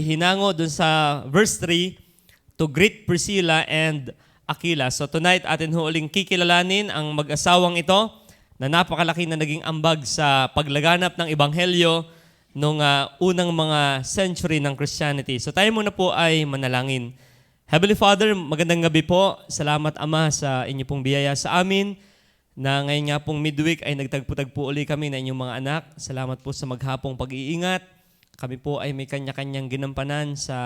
hinango dun sa verse 3 to greet Priscilla and Aquila. So tonight, atin ho uling kikilalanin ang mag-asawang ito na napakalaki na naging ambag sa paglaganap ng Ebanghelyo nung unang mga century ng Christianity. So tayo muna po ay manalangin. Heavenly Father, magandang gabi po. Salamat Ama sa inyo pong biyaya sa amin na ngayon nga pong midweek ay nagtagpo-tagpo uli kami na inyong mga anak. Salamat po sa maghapong pag-iingat. Kami po ay may kanya-kanyang ginampanan sa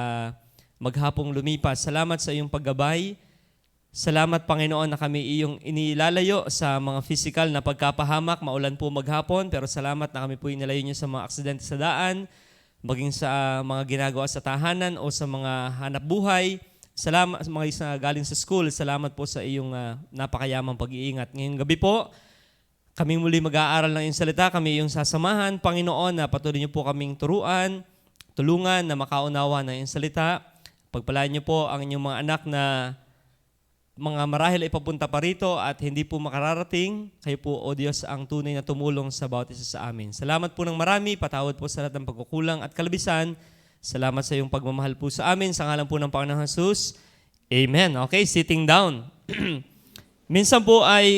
maghapong lumipas. Salamat sa iyong paggabay. Salamat Panginoon na kami iyong inilalayo sa mga physical na pagkapahamak. Maulan po maghapon, pero salamat na kami po inilayo niyo sa mga aksidente sa daan, maging sa mga ginagawa sa tahanan o sa mga hanap buhay. Salamat sa mga isa galing sa school. Salamat po sa iyong napakayamang pag-iingat. Ngayong gabi po, kami muli mag-aaral ng iyong salita. Kami iyong sasamahan, Panginoon, na patuloy niyo po kaming turuan, tulungan na makaunawa ng iyong salita. Pagpalaan niyo po ang inyong mga anak na mga marahil ay papunta pa rito at hindi po makararating. Kayo po, O Diyos, ang tunay na tumulong sa bawat isa sa amin. Salamat po ng marami. Patawad po sa lahat ng pagkukulang at kalabisan. Salamat sa iyong pagmamahal po sa amin. Sa ngalan po ng Panginoong Jesus. Amen. Okay, sitting down. Minsan po ay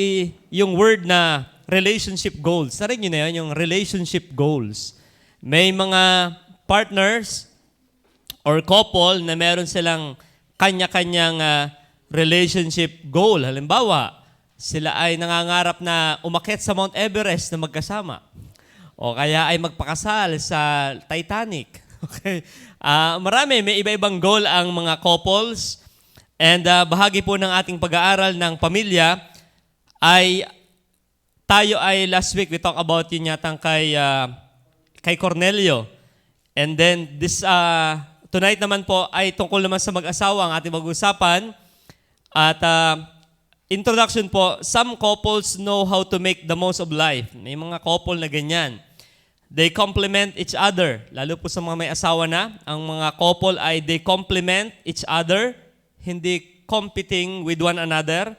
yung word na relationship goals. Narinig niyo na yun, yung relationship goals. May mga partners or couple na meron silang kanya-kanyang relationship goal. Halimbawa, sila ay nangangarap na umakyat sa Mount Everest na magkasama. O kaya ay magpakasal sa Titanic. Okay. Marami, may iba-ibang goal ang mga couples. And bahagi po ng ating pag-aaral ng pamilya ay tayo ay last week we talk about yun yatang kay Cornelio. And then tonight naman po ay tungkol naman sa mag-asawa ang ating mag-usapan. At introduction po, some couples know how to make the most of life. May mga couple na ganyan. They complement each other. Lalo po sa mga may asawa na, ang mga couple ay they complement each other, hindi competing with one another.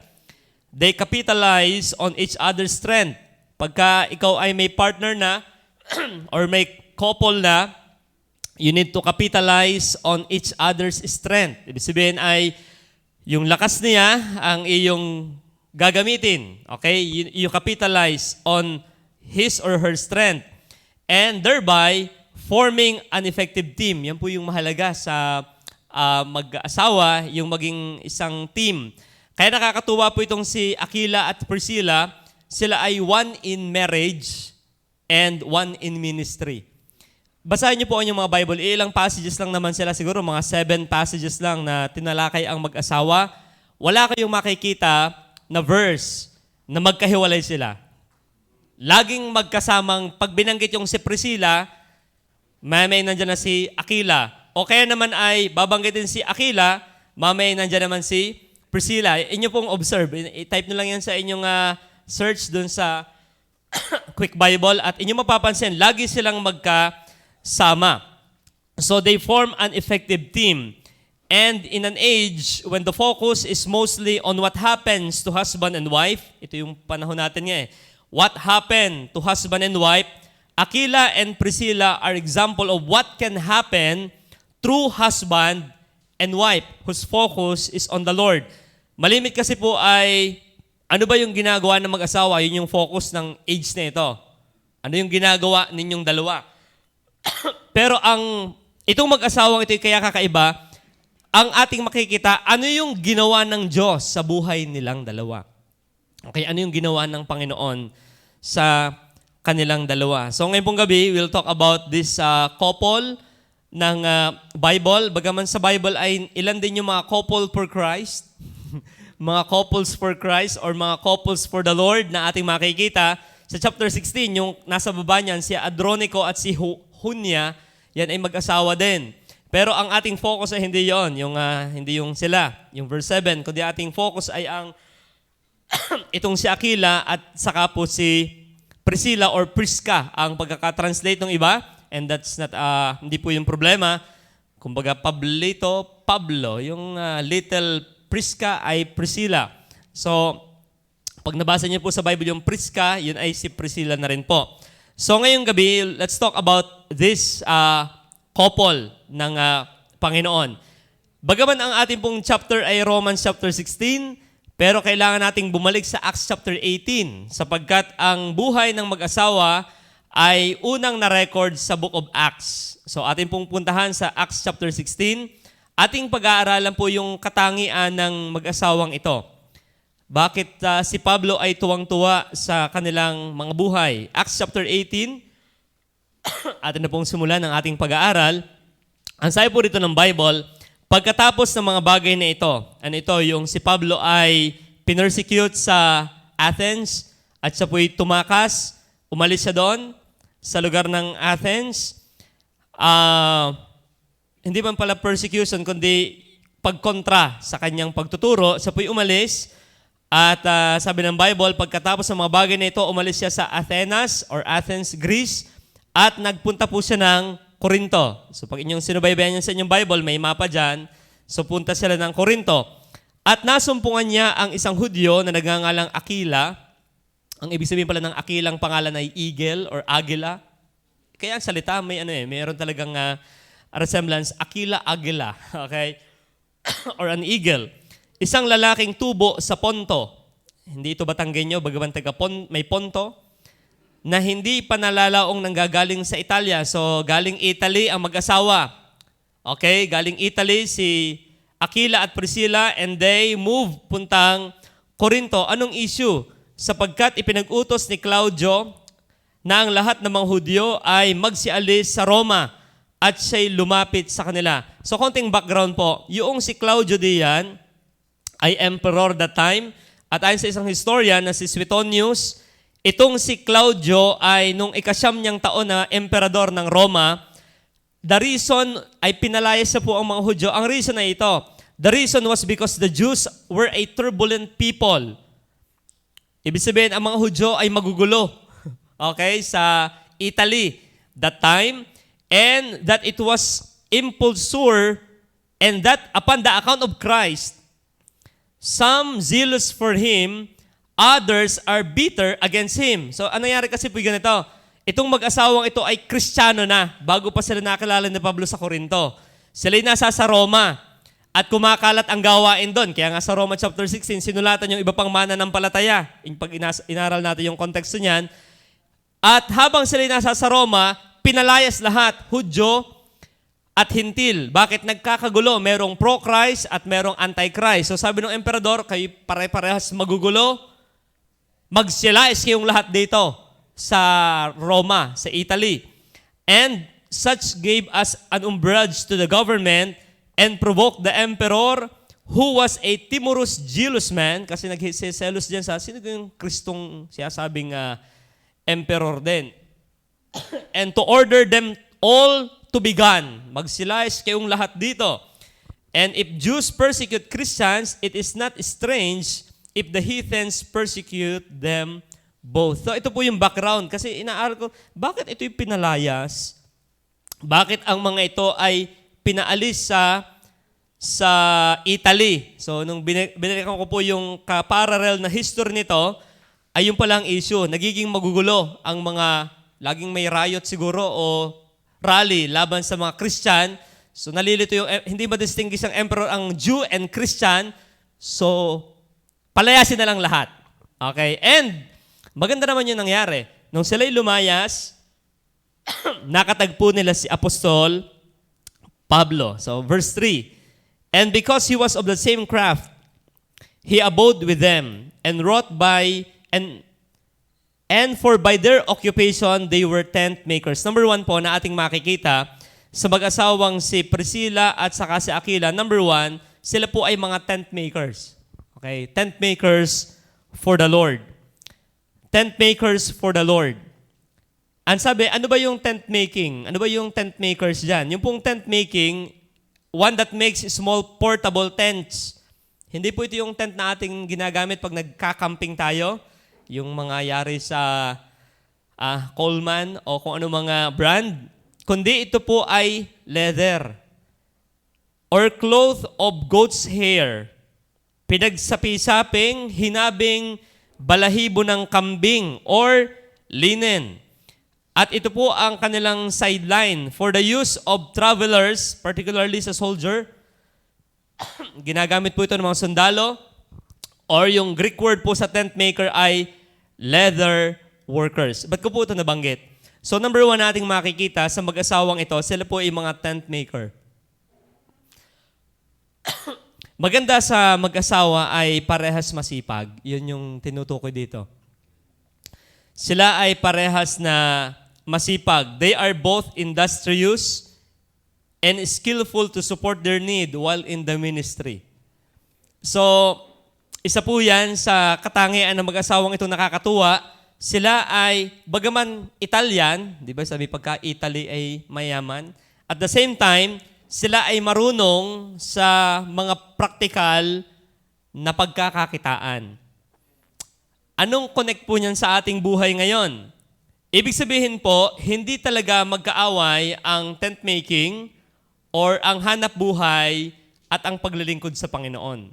They capitalize on each other's strength. Pagka ikaw ay may partner na or may couple na, you need to capitalize on each other's strength. Ibig sabihin ay yung lakas niya ang iyong gagamitin. Okay? You capitalize on his or her strength. And thereby, forming an effective team. Yan po yung mahalaga sa mag-asawa, yung maging isang team. Kaya nakakatuwa po itong si Aquila at Priscilla. Sila ay one in marriage and one in ministry. Basahin niyo po ang inyong mga Bible. Ilang passages lang naman sila. Siguro mga 7 passages lang na tinalakay ang mag-asawa. Wala kayong makikita na verse na magkahiwalay sila. Laging magkasamang, pag binanggit yung si Priscilla, mamay nandiyan na si Aquila. O kaya naman ay babanggitin si Aquila, mamay nandiyan naman si Priscilla. Inyo pong observe. I-type nyo lang yan sa inyong search dun sa Quick Bible at inyo mapapansin, lagi silang magkasama. So they form an effective team. And in an age when the focus is mostly on what happens to husband and wife, ito yung panahon natin nga what happened to husband and wife, Aquila and Priscilla are example of what can happen through husband and wife whose focus is on the Lord. Malimit kasi po ay, ano ba yung ginagawa ng mag-asawa? Yun yung focus ng age na ito. Ano yung ginagawa ninyong dalawa? Pero itong mag-asawang ito kaya kakaiba, ang ating makikita, ano yung ginawa ng Diyos sa buhay nilang dalawa? Okay, ano yung ginawa ng Panginoon sa kanilang dalawa? So ngayong pong gabi, we'll talk about this couple ng Bible. Bagaman sa Bible ay ilan din yung mga couple for Christ, mga couples for Christ or mga couples for the Lord na ating makikita. Sa chapter 16, yung nasa baba niyan, si Andronico at si Junia, yan ay mag-asawa din. Pero ang ating focus ay hindi yon, hindi yung sila, yung verse 7, kundi ating focus ay ang itong si Aquila at saka po si Priscilla or Prisca ang pagkakatranslate ng iba. And that's not, hindi po yung problema. Kumbaga, Pablo, yung little Prisca ay Priscilla. So, pag nabasa niyo po sa Bible yung Prisca, yun ay si Priscilla na rin po. So ngayong gabi, let's talk about this couple ng Panginoon. Bagaman ang ating pong chapter ay Romans chapter 16, pero kailangan nating bumalik sa Acts chapter 18 sapagkat ang buhay ng mag-asawa ay unang na-record sa Book of Acts. So ating pong puntahan sa Acts chapter 16. Ating pag-aaralan po yung katangian ng mag-asawang ito. Bakit si Pablo ay tuwang-tuwa sa kanilang mga buhay? Acts chapter 18, atin na pong simulan ng ating pag-aaral. Ang sabi po rito ng Bible, pagkatapos ng mga bagay na ito, yung si Pablo ay pinersecute sa Athens at siya po'y tumakas, umalis siya doon sa lugar ng Athens. Hindi man pala persecution, kundi pagkontra sa kanyang pagtuturo. Siya po'y umalis at sabi ng Bible, pagkatapos ng mga bagay na ito, umalis siya sa Athens, Greece, at nagpunta po siya ng Corinto. So pag inyong sinubaybayan niyo sa inyong Bible, may mapa dyan. So punta sila ng Corinto. At nasumpungan niya ang isang Hudyo na nagngangalang Aquila. Ang ibig sabihin pala ng Aquilang pangalan ay eagle or agila. Kaya ang salita mayroon talagang resemblance, Aquila. Okay? Or an eagle. Isang lalaking tubo sa Ponto. Hindi ito Batanggenyo, bagaman may Ponto. Na hindi panalalaong nanggagaling sa Italia. So, galing Italy ang mag-asawa. Okay? Galing Italy si Aquila at Priscilla and they move puntang Corinto. Anong issue? Sapagkat ipinag-utos ni Claudio na ang lahat ng mga Hudyo ay magsialis sa Roma at siya'y lumapit sa kanila. So, konting background po. Yung si Claudio diyan ay emperor that time. At ayon sa isang historian na si Suetonius, itong si Claudio ay nung ika-9 niyang taon na emperador ng Roma, the reason ay pinalayas siya po ang mga Hudyo. Ang reason ay ito. The reason was because the Jews were a turbulent people. Ibig sabihin, ang mga Hudyo ay magugulo. Okay? Sa Italy that time. And that it was impulsor and that upon the account of Christ, some zealous for Him, others are bitter against Him. So, ano nangyari kasi po ganito? Itong mag-asawang ito ay Kristiyano na bago pa sila nakilala ni Pablo sa Corinto. Sila'y nasa sa Roma at kumakalat ang gawain doon. Kaya nga sa Roma chapter 16, sinulatan yung iba pang mananampalataya. Pag inaral natin yung konteksto niyan. At habang sila'y nasa sa Roma, pinalayas lahat, Hudyo at Hintil. Bakit nagkakagulo? Merong pro-Christ at merong anti-Christ. So sabi ng emperador, kayo pare-parehas magugulo, magsilais kayong lahat dito sa Roma, sa Italy. And such gave us an umbrage to the government and provoked the emperor who was a timorous, jealous man, kasi nagsiselos dyan sa, sino yung Kristong siya sabing emperor din? And to order them all to be gone. Magsilais kayong lahat dito. And if Jews persecute Christians, it is not strange if the heathens persecute them both. So ito po yung background. Kasi inaaral ko, bakit ito yung pinalayas? Bakit ang mga ito ay pinaalis sa Italy? So nung binalikan ko po yung parallel na history nito, ay yung palang issue. Nagiging magugulo ang mga laging may riot siguro o rally laban sa mga Christian. So nalilito yung, hindi ma-distinguish ang emperor ang Jew and Christian. So palayasin na lang lahat. Okay? And maganda naman yung nangyari. Nung sila'y lumayas, nakatagpo nila si Apostol Pablo. So verse 3, and because he was of the same craft, he abode with them and wrought by and for by their occupation, they were tent makers. Number 1 po na ating makikita sa mag-asawang si Priscilla at saka si Aquila. Number 1, sila po ay mga tent makers. Okay? Tent makers for the Lord. Tent makers for the Lord. Ang sabi, ano ba yung tent making? Ano ba yung tent makers dyan? Yung pong tent making, one that makes small portable tents. Hindi po ito yung tent na ating ginagamit pag nagka-camping tayo. Yung mga yari sa Coleman o kung ano mga brand. Kundi ito po ay leather or cloth of goat's hair. Pinagsapi-saping, hinabing balahibo ng kambing or linen. At ito po ang kanilang sideline. For the use of travelers, particularly sa soldier, ginagamit po ito ng mga sundalo, or yung Greek word po sa tent maker ay leather workers. Ba't ko po ito nabanggit? So number one nating makikita sa mag-asawang ito, sila po ay mga tent maker. Maganda sa mag-asawa ay parehas masipag. Yun yung tinutukoy dito. Sila ay parehas na masipag. They are both industrious and skillful to support their need while in the ministry. So, isa po yan sa katangian ng mag-asawang ito nakakatuwa. Sila ay, bagaman Italian, di ba sabi pagka Italy ay mayaman, at the same time, sila ay marunong sa mga praktikal na pagkakakitaan. Anong connect po niyan sa ating buhay ngayon? Ibig sabihin po, hindi talaga magkaaway ang tent making or ang hanap buhay at ang paglilingkod sa Panginoon.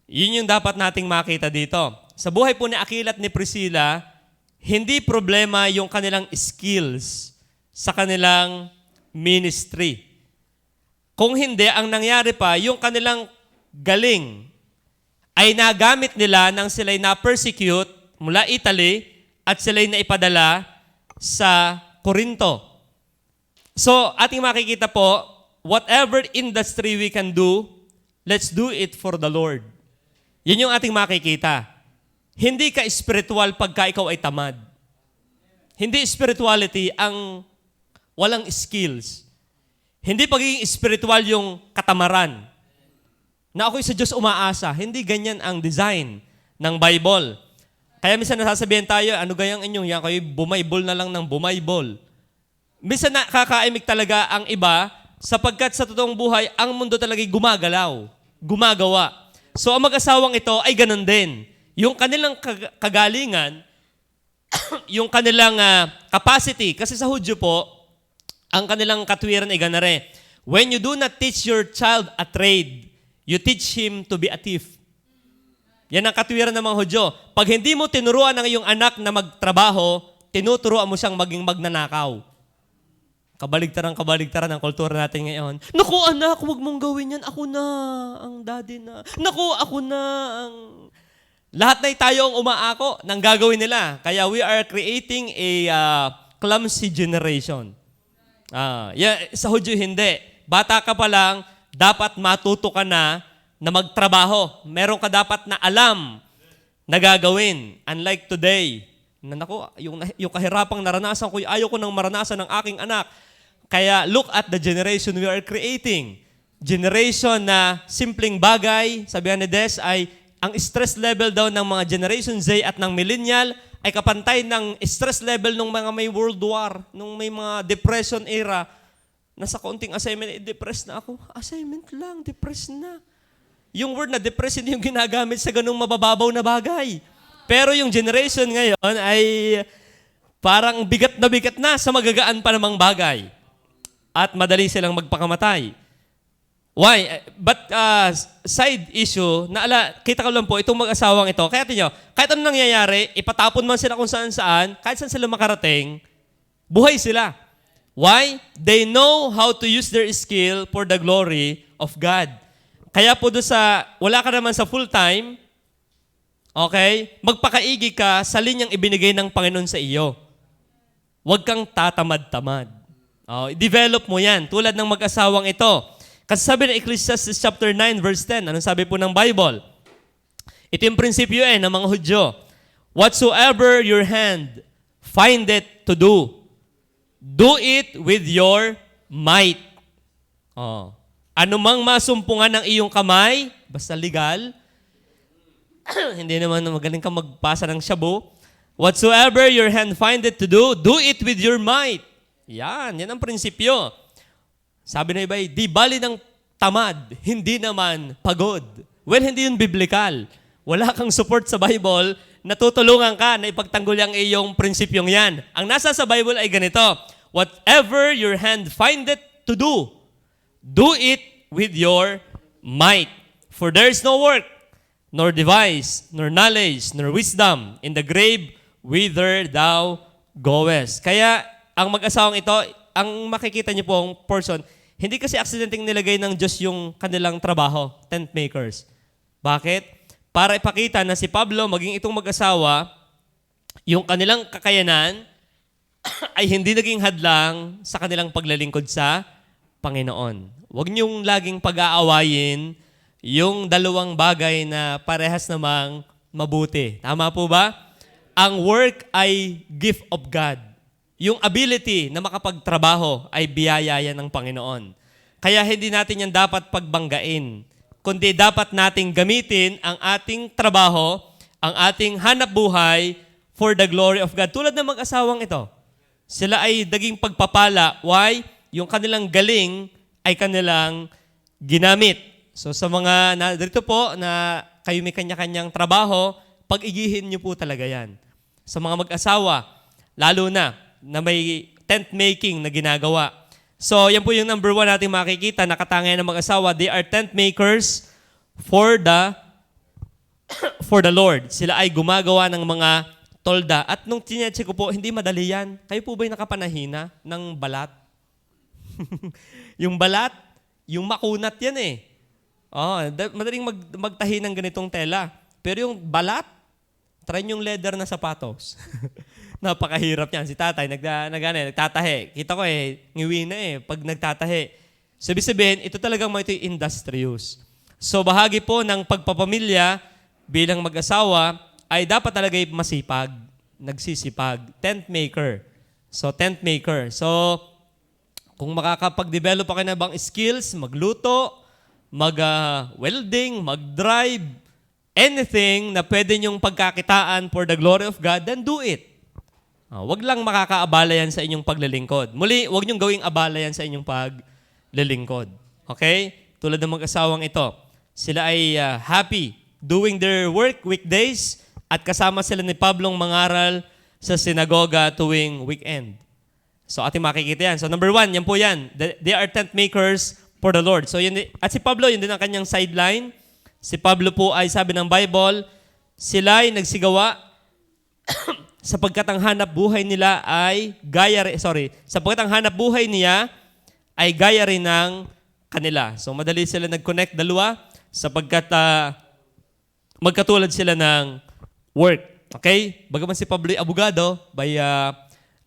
Yun yung dapat nating makita dito. Sa buhay po ni Aquila at ni Priscilla, hindi problema yung kanilang skills sa kanilang ministry. Kung hindi, ang nangyari pa, yung kanilang galing ay nagamit nila nang sila'y na-persecute mula Italy at sila'y naipadala sa Corinto. So, ating makikita po, whatever industry we can do, let's do it for the Lord. Yun yung ating makikita. Hindi ka spiritual pagka ikaw ay tamad. Hindi spirituality ang walang skills. Hindi pagiging spiritual yung katamaran. Na ako'y sa Diyos umaasa. Hindi ganyan ang design ng Bible. Kaya minsan nasasabihan tayo, ano gayang inyong, yan kayo bumaybol na lang ng bumaybol. Minsan nakakaimik talaga ang iba sapagkat sa totoong buhay, ang mundo talaga gumagalaw, gumagawa. So ang mag-asawang ito ay ganun din. Yung kanilang kagalingan, yung kanilang capacity, kasi sa Hudyo po, ang kanilang katwiran ay ganare. When you do not teach your child a trade, you teach him to be a thief. Yan ang katwiran ng mga Hudyo. Pag hindi mo tinuruan ang iyong anak na magtrabaho, tinuturuan mo siyang maging magnanakaw. Kabaligtaran ang kultura natin ngayon. Naku anak, huwag mong gawin yan. Ako na, ang daddy na. Naku, ako na, ang... Lahat na tayo ang umaako ng gagawin nila. Kaya we are creating a clumsy generation. Sa Hudyo hindi. Bata ka pa lang, dapat matuto ka na magtrabaho. Meron ka dapat na alam na gagawin. Unlike today, na naku, yung kahirapang naranasan ko, ayaw ko nang maranasan ng aking anak. Kaya look at the generation we are creating. Generation na simpleng bagay, sabihan ni Des, ay ang stress level daw ng mga Generation Z at ng millennial ay kapantay ng stress level ng mga may World War, nung may mga depression era. Nasa konting assignment, depressed na ako. Assignment lang, depressed na. Yung word na depressed hindi yung ginagamit sa ganung mabababaw na bagay. Pero yung generation ngayon ay parang bigat na sa magagaan pa namang bagay. At madali silang magpakamatay. Why? But side issue, kita ko lang po, itong mag-asawang ito, kaya tinyo, kahit anong nangyayari, ipatapon man sila kung saan-saan, kahit saan sila makarating, buhay sila. Why? They know how to use their skill for the glory of God. Kaya po doon wala ka naman sa full-time, okay, magpakaigi ka sa linyang ibinigay ng Panginoon sa iyo. Huwag kang tatamad-tamad. I-develop mo yan, tulad ng mag-asawang ito. Kasi sabi ng Ecclesiastes chapter 9, verse 10, anong sabi po ng Bible? Ito yung prinsipyo ng mga Hudyo. Whatsoever your hand find it to do, do it with your might. Anumang masumpungan ng iyong kamay, basta legal, hindi naman magaling ka magpasa ng shabu. Whatsoever your hand find it to do it with your might. Yan ang prinsipyo. Sabi na iba, di bali ng tamad, hindi naman pagod. Well, hindi yun biblical. Wala kang support sa Bible, natutulungan ka na ipagtanggol ang iyong prinsipyong yan. Ang nasa sa Bible ay ganito, whatever your hand find it to do it with your might. For there is no work, nor device, nor knowledge, nor wisdom in the grave whither thou goes. Kaya ang mag-asawang ito, ang makikita niyo pong person, hindi kasi aksidenteng nilagay ng Diyos yung kanilang trabaho, tent makers. Bakit? Para ipakita na si Pablo, maging itong mag-asawa, yung kanilang kakayanan ay hindi naging hadlang sa kanilang paglalingkod sa Panginoon. Huwag niyong laging pag-aawayin yung dalawang bagay na parehas namang mabuti. Tama po ba? Ang work ay gift of God. Yung ability na makapagtrabaho ay biyaya yan ng Panginoon. Kaya hindi natin yan dapat pagbanggain, kundi dapat nating gamitin ang ating trabaho, ang ating hanap buhay for the glory of God. Tulad ng mag-asawang ito. Sila ay naging pagpapala. Why? Yung kanilang galing ay kanilang ginamit. So sa mga dito po na kayo may kanya-kanyang trabaho, pag-igihin niyo po talaga yan. Sa mga mag-asawa, lalo na may tent making na ginagawa. So yan po yung number 1 natin makikita, nakatangian ng mag-asawa. They are tent makers for the Lord. Sila ay gumagawa ng mga tolda. At nung tinecheck ko po, hindi madali yan. Kayo po ba'y nakapanahina ng balat? Yung balat, yung makunat yan eh. Madaling magtahi ng ganitong tela. Pero yung balat, try yung leather na sapatos. Napakahirap yan. Si tatay, nagtatahi. Kita ko ngiwi na pag nagtatahi. Sabi-sabihin, ito talagang ito yung industrious. So bahagi po ng pagpapamilya bilang mag-asawa ay dapat talaga masipag, nagsisipag, tent maker. So tent maker. So kung makakapag-develop ka na bang skills, magluto, mag-welding, mag-drive, anything na pwede nyong pagkakitaan for the glory of God, then do it. Wag lang makakaabala yan sa inyong paglilingkod. Muli, wag nyong gawing abala yan sa inyong paglilingkod. Okay? Tulad ng mag-asawang ito. Sila ay happy doing their work weekdays at kasama sila ni Pablong mangaral sa sinagoga tuwing weekend. So ating makikita yan. So number 1, yan po yan. They are tent makers for the Lord. So at si Pablo, yun din ang kanyang sideline. Si Pablo po ay sabi ng Bible, sila ay nagsigawa sapagkat ang hanap buhay nila ay sapagkat ang hanap buhay niya ay gaya rin ng kanila. So madali sila nag-connect dalawa sapagkat magkatulad sila ng work. Okay? Bagaman si Pablo ay abogado,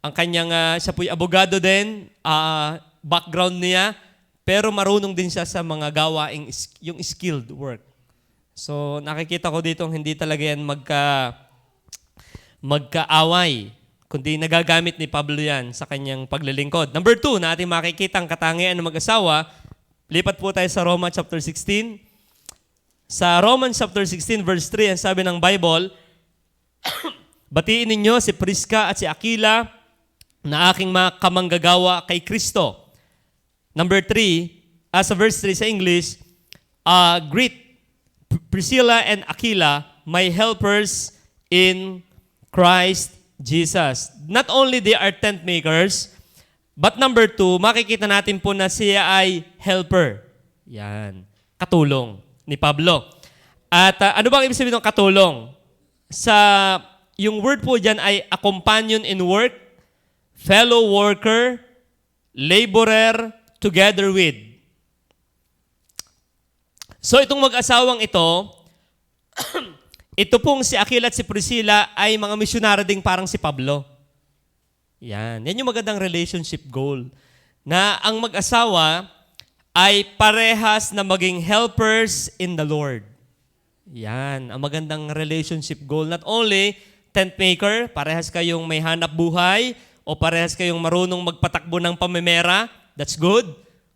ang kanyang, siya po'y abogado din, background niya, pero marunong din siya sa mga gawaing, yung skilled work. So nakikita ko dito hindi talaga yan magkaaway, kundi nagagamit ni Pablo yan sa kanyang paglilingkod. Number 2, na ating makikita ang katangian ng mag-asawa, lipat po tayo sa Romans chapter 16. Sa Romans chapter 16 verse 3, ang sabi ng Bible, batiin ninyo si Prisca at si Aquila na aking mga kamanggagawa kay Kristo. Number 3, sa verse 3 sa English, greet Priscilla and Aquila, my helpers in Christ Jesus. Not only they are tent makers, but number 2, makikita natin po na siya ay helper. Yan, katulong ni Pablo. At ano bang ibig sabihin ng katulong? Yung word po dyan ay a companion in work, fellow worker, laborer, together with. So itong mag-asawang ito, ito pong si Aquila at si Priscilla ay mga misyonaryo ding parang si Pablo. Yan yung magandang relationship goal. Na ang mag-asawa ay parehas na maging helpers in the Lord. Yan, ang magandang relationship goal. Not only tent maker, parehas kayong may hanap buhay, o parehas kayong marunong magpatakbo ng pamimera, that's good.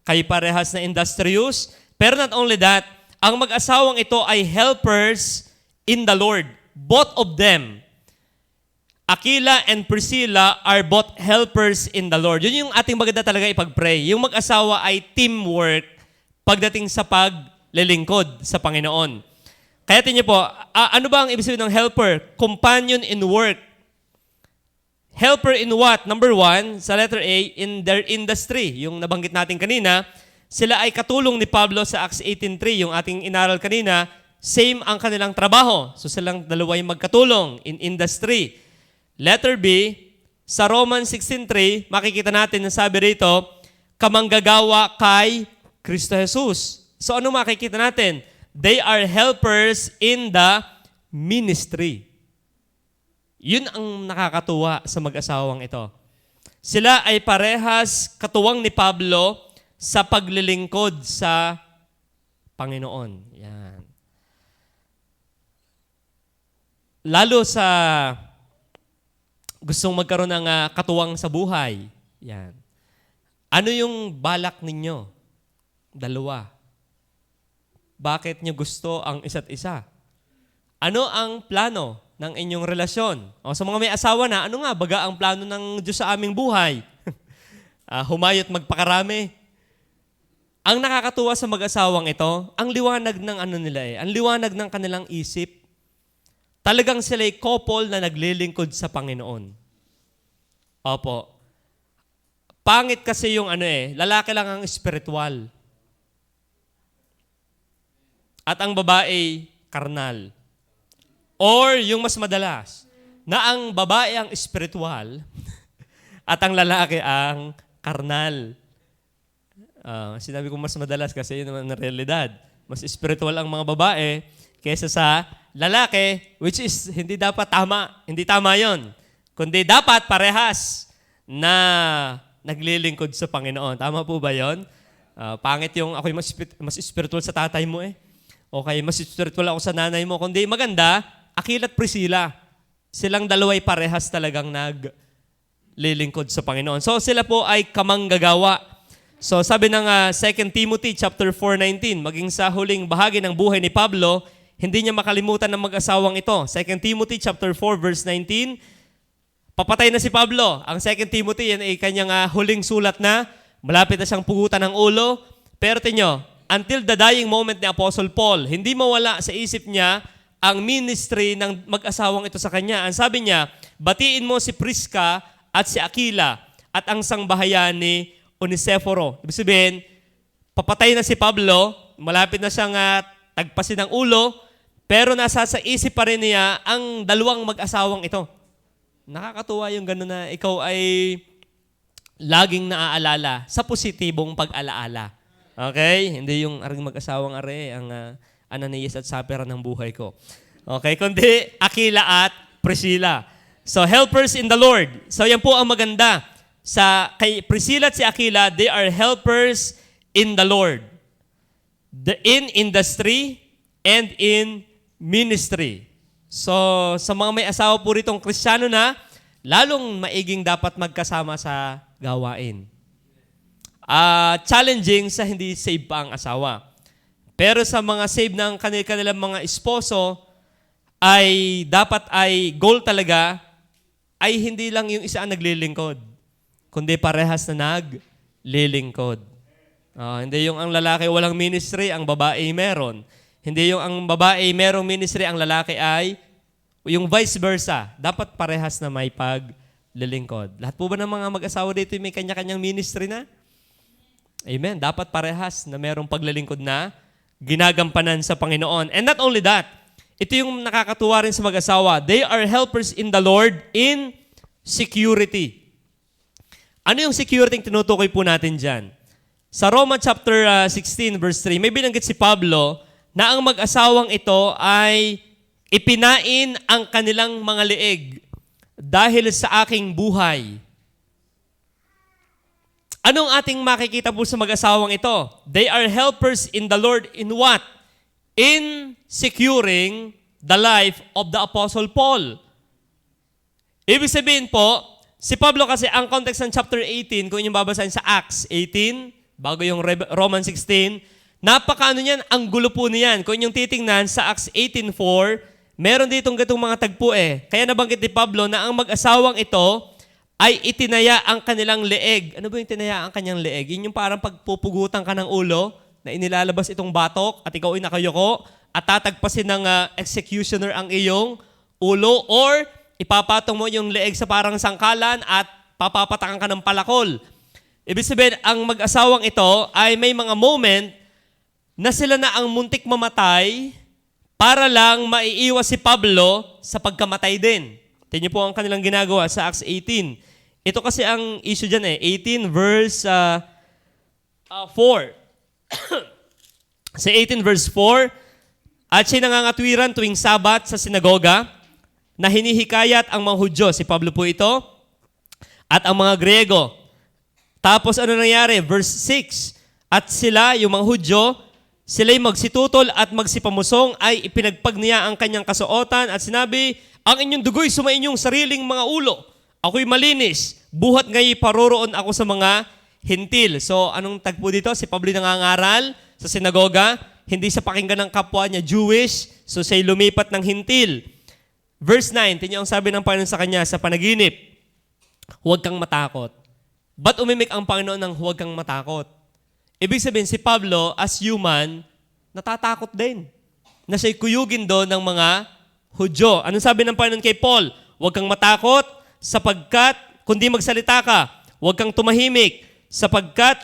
Kayo parehas na industrious. Pero not only that, ang mag-asawang ito ay helpers in the Lord. Both of them. Aquila and Priscilla are both helpers in the Lord. Yun yung ating maganda talaga ipag-pray. Yung mag-asawa ay teamwork pagdating sa paglilingkod sa Panginoon. Kaya tingnan po, ano ba ang ibig sabihin ng helper? Companion in work. Helper in what? Number 1, sa letter A, in their industry. Yung nabanggit natin kanina, sila ay katulong ni Pablo sa Acts 18:3, yung ating inaral kanina, same ang kanilang trabaho. So silang dalawa yung magkatulong in industry. Letter B, Sa Romans 16:3, makikita natin na sabi rito, kamanggagawa kay Kristo Jesus. So ano makikita natin? They are helpers in the ministry. Yun ang nakakatuwa sa mag-asawang ito. Sila ay parehas katuwang ni Pablo sa paglilingkod sa Panginoon. Yan. Lalo sa gustong magkaroon ng katuwang sa buhay. Yan. Ano yung balak ninyo? Dalawa. Bakit nyo gusto ang isa't isa? Ano ang plano ng inyong relasyon? O sa mga may asawa na, ano nga baga ang plano ng Diyos sa aming buhay? Humayot magpakarami. Ang nakakatuwa sa mag-asawang ito, ang liwanag ng ang liwanag ng kanilang isip. Talagang sila'y couple na naglilingkod sa Panginoon. Opo. Pangit kasi yung lalaki lang ang spiritual. At ang babae, karnal. Or yung mas madalas, na ang babae ang spiritual at ang lalaki ang karnal. Sinabi ko mas madalas kasi yun naman ang realidad. Mas spiritual ang mga babae kaysa sa lalaki, which is hindi dapat tama. Hindi tama yon. Kundi dapat parehas na naglilingkod sa Panginoon. Tama po ba yon? Pangit yung ako'y mas spiritual sa tatay mo Okay, mas spiritual ako sa nanay mo. Kundi maganda, Aquila at Priscilla. Silang dalaway parehas talagang naglilingkod sa Panginoon. So sila po ay kamanggagawa. So sabi ng 2 Timothy chapter 4:19, maging sa huling bahagi ng buhay ni Pablo, hindi niya makalimutan ng mag-asawang ito. 2 Timothy chapter 4 verse 19, papatay na si Pablo. Ang 2 Timothy, yan ay kanyang huling sulat na, malapit na siyang pugutan ng ulo. Pero tinyo, until the dying moment ni Apostle Paul, hindi mawala sa isip niya ang ministry ng mag-asawang ito sa kanya. Ang sabi niya, batiin mo si Prisca at si Aquila at ang sangbahayan ni Onesiforo. Ibig sabihin, papatay na si Pablo, malapit na siyang tagpasin ng ulo, pero nasa sa isip pa rin niya ang dalawang mag-asawang ito. Nakakatuwa yung gano'n na ikaw ay laging naaalala sa positibong pag-alaala. Okay? Hindi yung aring mag-asawang ang Ananias at Sapphira ng buhay ko. Okay? Kundi Aquila at Priscilla. So, helpers in the Lord. So, yan po ang maganda. Kay Priscilla at si Aquila, they are helpers in the Lord. In industry and in ministry. So, sa mga may asawa po ritong Kristiyano na, lalong maiging dapat magkasama sa gawain. Challenging sa hindi save pa ang asawa. Pero sa mga save ng kanilang mga esposo, ay dapat ay goal talaga, ay hindi lang yung isa ang naglilingkod, kundi parehas na naglilingkod. Hindi yung ang lalaki walang ministry, ang babae meron. Hindi yung ang babae merong ministry, ang lalaki ay, yung vice versa. Dapat parehas na may paglilingkod. Lahat po ba ng mga mag-asawa dito may kanya-kanyang ministry na? Amen. Dapat parehas na merong paglilingkod na ginagampanan sa Panginoon. And not only that, ito yung nakakatuwa rin sa mag-asawa. They are helpers in the Lord in security. Ano yung security yung tinutukoy po natin dyan? Sa Romans chapter 16 verse 3, may binanggit si Pablo na ang mag-asawang ito ay ipinain ang kanilang mga leeg dahil sa aking buhay. Anong ating makikita po sa mag-asawang ito? They are helpers in the Lord in what? In securing the life of the Apostle Paul. Ibig sabihin po, si Pablo kasi ang context ng chapter 18, kung inyong babasahin sa Acts 18, bago yung Romans 16, napakaano niyan, ang gulo po niyan. Kung inyong titingnan sa Acts 18:4, meron ditong gatong mga tagpo Kaya nabanggit ni Pablo na ang mag-asawang ito ay itinaya ang kanilang leeg. Ano ba yung tinaya ang kanyang leeg? Yun yung parang pagpupugutan ka ng ulo na inilalabas itong batok at ikaw ay nakayuko at tatagpasin ng executioner ang iyong ulo or ipapatong mo yung leeg sa parang sangkalan at papapatakan ka ng palakol. Ibig sabihin, ang mag-asawang ito ay may mga moment na sila na ang muntik mamatay para lang maiiwas si Pablo sa pagkamatay din. Tingnan niyo po ang kanilang ginagawa sa Acts 18. Ito kasi ang issue dyan 18 verse 4. Sa 18 verse 4, at siya'y nangangatwiran tuwing Sabat sa sinagoga, na hinihikayat ang mga Hudyo, si Pablo po ito, at ang mga Griego. Tapos ano nangyari? Verse 6, at sila, yung mga Hudyo, sila'y magsitutol at magsipamusong ay ipinagpag niya ang kanyang kasuotan at sinabi, ang inyong dugo'y sumainyong sariling mga ulo. Ako'y malinis. Buhat ngayon paroroon ako sa mga hintil. So anong tagpo dito? Si Pablo nangangaral sa sinagoga, hindi sa pakinggan ng kapwa niya Jewish, so siya'y lumipat ng hintil. Verse 9, tingnan ang sabi ng Panginoon sa kanya sa panaginip, huwag kang matakot. Ba't umimik ang Panginoon ng huwag kang matakot? Ibig sabihin, si Pablo, as human, natatakot din na siya'y kuyugin doon ng mga Hudyo. Anong sabi ng Panginoon kay Paul? Huwag kang matakot sapagkat, kundi magsalita ka, huwag kang tumahimik sapagkat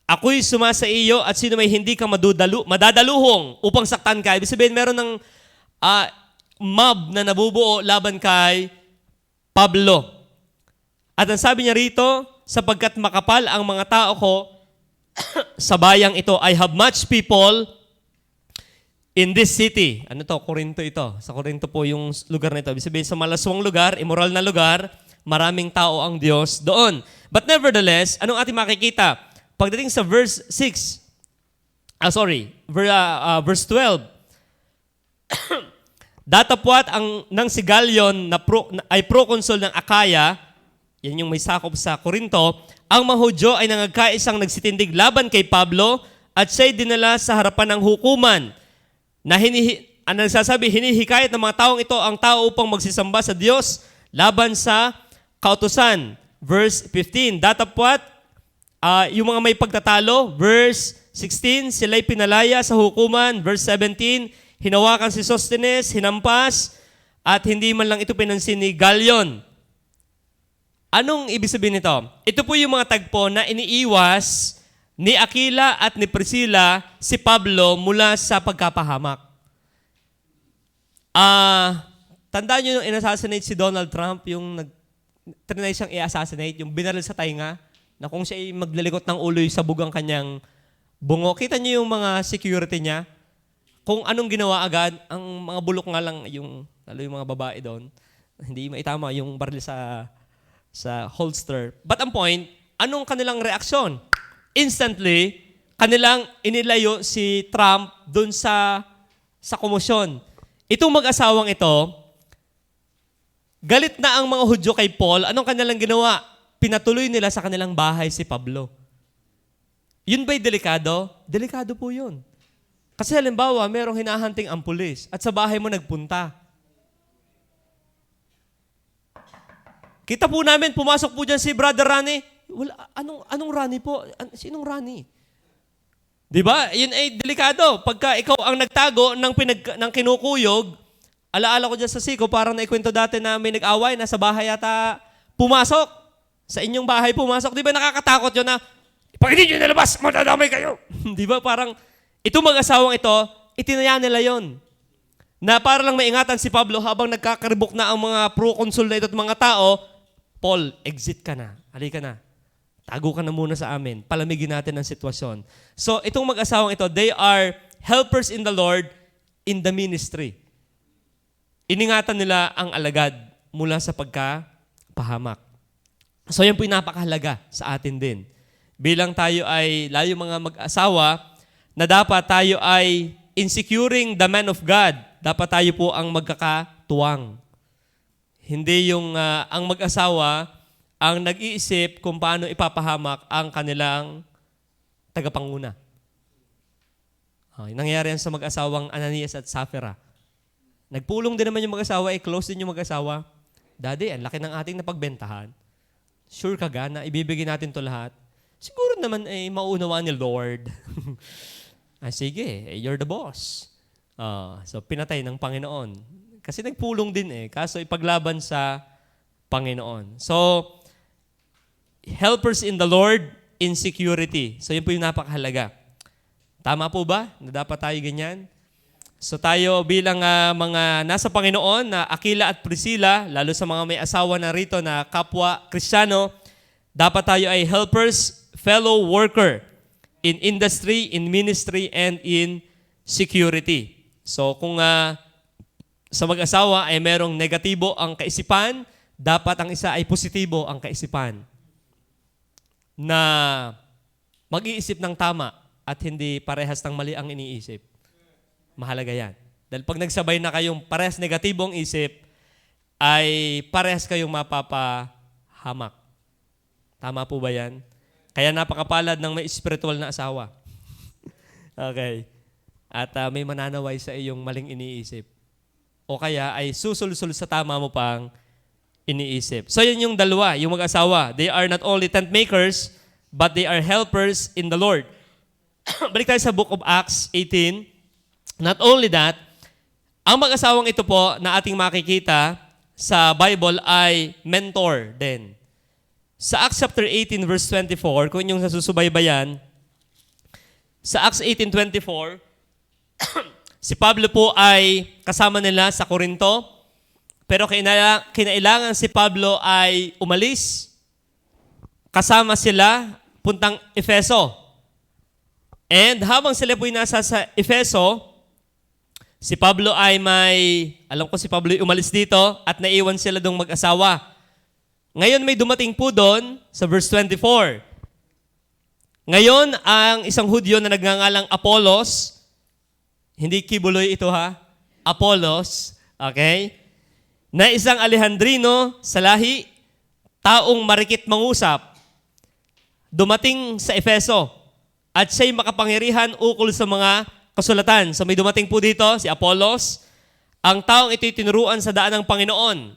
ako'y sumasa iyo at sino may hindi ka madadaluhong upang saktan ka. Ibig sabihin, meron ng mob na nabubuo laban kay Pablo. At ang sabi niya rito, sapagkat makapal ang mga tao ko sa bayang ito, I have much people in this city. Ano to? Corinto ito. Sa Corinto po yung lugar na ito. Ibig sabihin, sa malaswang lugar, immoral na lugar, maraming tao ang Diyos doon. But nevertheless, anong ating makikita? Pagdating sa verse 6, verse 12, datapwat ng si Galion ay proconsul ng Akaya, yan yung may sakop sa Corinto, ang mga Hudyo ay nangagkaisang nagsitindig laban kay Pablo at siya'y dinala sa harapan ng hukuman na nagsasabi, hinihikayat ng mga taong ito ang tao upang magsisamba sa Diyos laban sa kautusan. Verse 15, datapwat yung mga may pagtatalo. Verse 16, sila'y pinalaya sa hukuman. Verse 17, hinawakan si Sostenes, hinampas, at hindi man lang ito pinansin ni Galion. Anong ibig sabihin nito? Ito po yung mga tagpo na iniiwas ni Aquila at ni Priscilla si Pablo mula sa pagkapahamak. Tandaan nyo yung in-assassinate si Donald Trump, yung trinay siyang i-assassinate, yung binaril sa tainga, na kung siya ay maglalikot ng ulo sa bugang kanyang bungo. Kita niyo yung mga security niya? Kung anong ginawa agad, ang mga bulok nga lang, lalo yung mga babae doon, hindi maitama yung baril sa holster. But ang point, anong kanilang reaksyon? Instantly, kanilang inilayo si Trump doon sa komosyon. Itong mag-asawang ito, galit na ang mga Hudyo kay Paul. Anong kanilang ginawa? Pinatuloy nila sa kanilang bahay si Pablo. Yun ba'y delikado? Delikado po yun. Kasi halimbawa, merong hinahanting ang pulis at sa bahay mo nagpunta. Kita po namin, pumasok po dyan si Brother Rani. Wala, anong Rani po? Sinong Rani? Diba? Yun ay delikado. Pagka ikaw ang nagtago ng kinukuyog, alaala ko dyan sa Siko, parang naikwento dati na may nag-away, nasa bahay yata pumasok. Sa inyong bahay pumasok. Di ba nakakatakot yun na, pag hindi nyo nalabas, matadamay kayo. Di ba? Parang, itong mag-asawang ito, itinaya nila yon. Na para lang maingatan si Pablo habang nagkakaribok na ang mga pro-consul na ito at mga tao, Paul, exit ka na. Halika na. Tago ka na muna sa amin. Palamigin natin ang sitwasyon. So, itong mag-asawang ito, they are helpers in the Lord in the ministry. Iningatan nila ang alagad mula sa pagkapahamak. So, yan po yung napakahalaga sa atin din. Bilang tayo ay, layo mga mag-asawa, na dapat tayo ay in securing the man of God, dapat tayo po ang magkakatuwang. Hindi yung ang mag-asawa ang nag-iisip kung paano ipapahamak ang kanilang tagapanguna. Nangyari yan sa mag-asawang Ananias at Sapphira. Nagpulong din naman yung mag-asawa, close din yung mag-asawa. Daddy, ang laki ng ating napagbentahan. Sure ka ga na ibibigay natin to lahat? Siguro naman mauunawaan ni Lord. Sige, you're the boss. So pinatay ng Panginoon. Kasi nagpulong din kaso ipaglaban sa Panginoon. So, helpers in the Lord in security. So yun po yung napakahalaga. Tama po ba na dapat tayo ganyan? So tayo bilang mga nasa Panginoon na Aquila at Priscilla, lalo sa mga may asawa na rito na kapwa Kristiyano, dapat tayo ay helpers, fellow worker in industry, in ministry, and in security. So kung sa mag-asawa ay merong negatibo ang kaisipan, dapat ang isa ay positibo ang kaisipan. Na mag-iisip ng tama at hindi parehas ng mali ang iniisip. Mahalaga yan. Dahil pag nagsabay na kayong parehas negatibong isip, ay parehas kayong mapapahamak. Tama po ba yan? Kaya napakapalad ng may spiritual na asawa. Okay. At may mananaway sa iyong maling iniisip. O kaya ay susul-sul sa tama mo pang iniisip. So yun yung dalawa, yung mag-asawa. They are not only tent makers, but they are helpers in the Lord. Balik tayo sa Book of Acts 18. Not only that, ang mag-asawang ito po na ating makikita sa Bible ay mentor din. Sa Acts chapter 18 verse 24, kung yung nasusubaybayan, sa Acts 18:24, si Pablo po ay kasama nila sa Corinto, pero kinailangan si Pablo ay umalis. Kasama sila puntang Efeso. And habang sila po'y nasa sa Efeso, si Pablo ay alam ko si Pablo ay umalis dito at naiwan sila dong mag-asawa. Ngayon may dumating po doon sa verse 24. Ngayon, ang isang Hudyo na nagngangalang Apollos, hindi Kibuloy ito ha, Apollos, okay? Na isang Alejandrino sa lahi, taong marikit mangusap, dumating sa Efeso at siya'y makapangyarihan ukol sa mga kasulatan. So may dumating po dito, si Apollos, ang taong ito'y tinuruan sa daan ng Panginoon.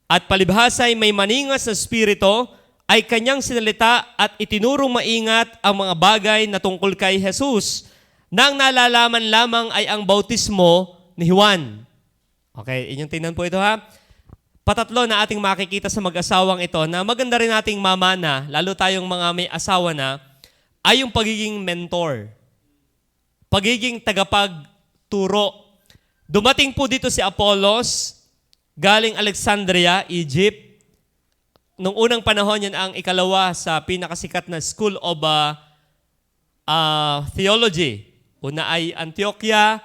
At palibhasa'y may maningas na spirito, ay kanyang sinalita at itinurong maingat ang mga bagay na tungkol kay Jesus. Nang nalalaman lamang ay ang bautismo ni Juan. Okay, inyong tingnan po ito ha. Patatlo na ating makikita sa mag-asawang ito na maganda rin nating mamana, lalo tayong mga may asawa na, ay yung pagiging mentor. Pagiging tagapagturo. Dumating po dito si Apollos, galing Alexandria, Egypt. Nung unang panahon, yan ang ikalawa sa pinakasikat na School of Theology. Una ay Antioquia,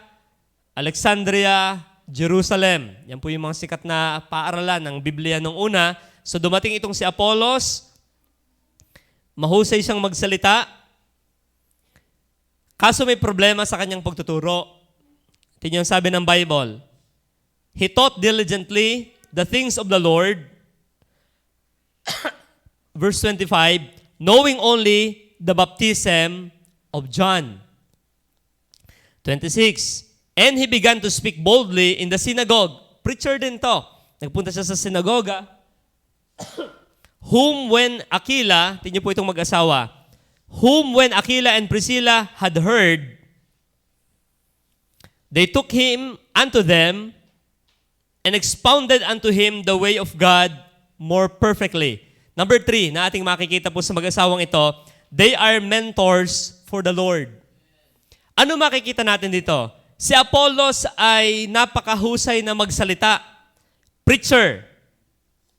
Alexandria, Jerusalem. Yan po yung mga sikat na paaralan ng Biblia nung una. So dumating itong si Apollos, mahusay siyang magsalita, kaso may problema sa kanyang pagtuturo. Tingnan yung sabi ng Bible. He taught diligently the things of the Lord. Verse 25, knowing only the baptism of John. 26, and he began to speak boldly in the synagogue. Preacher din to. Nagpunta siya sa sinagoga. Whom when Aquila, tingnan po itong mag-asawa, whom when Aquila and Priscilla had heard, they took him unto them and expounded unto him the way of God more perfectly. Number 3, na ating makikita po sa mag-asawang ito, they are mentors for the Lord. Ano makikita natin dito? Si Apollos ay napakahusay na magsalita. Preacher,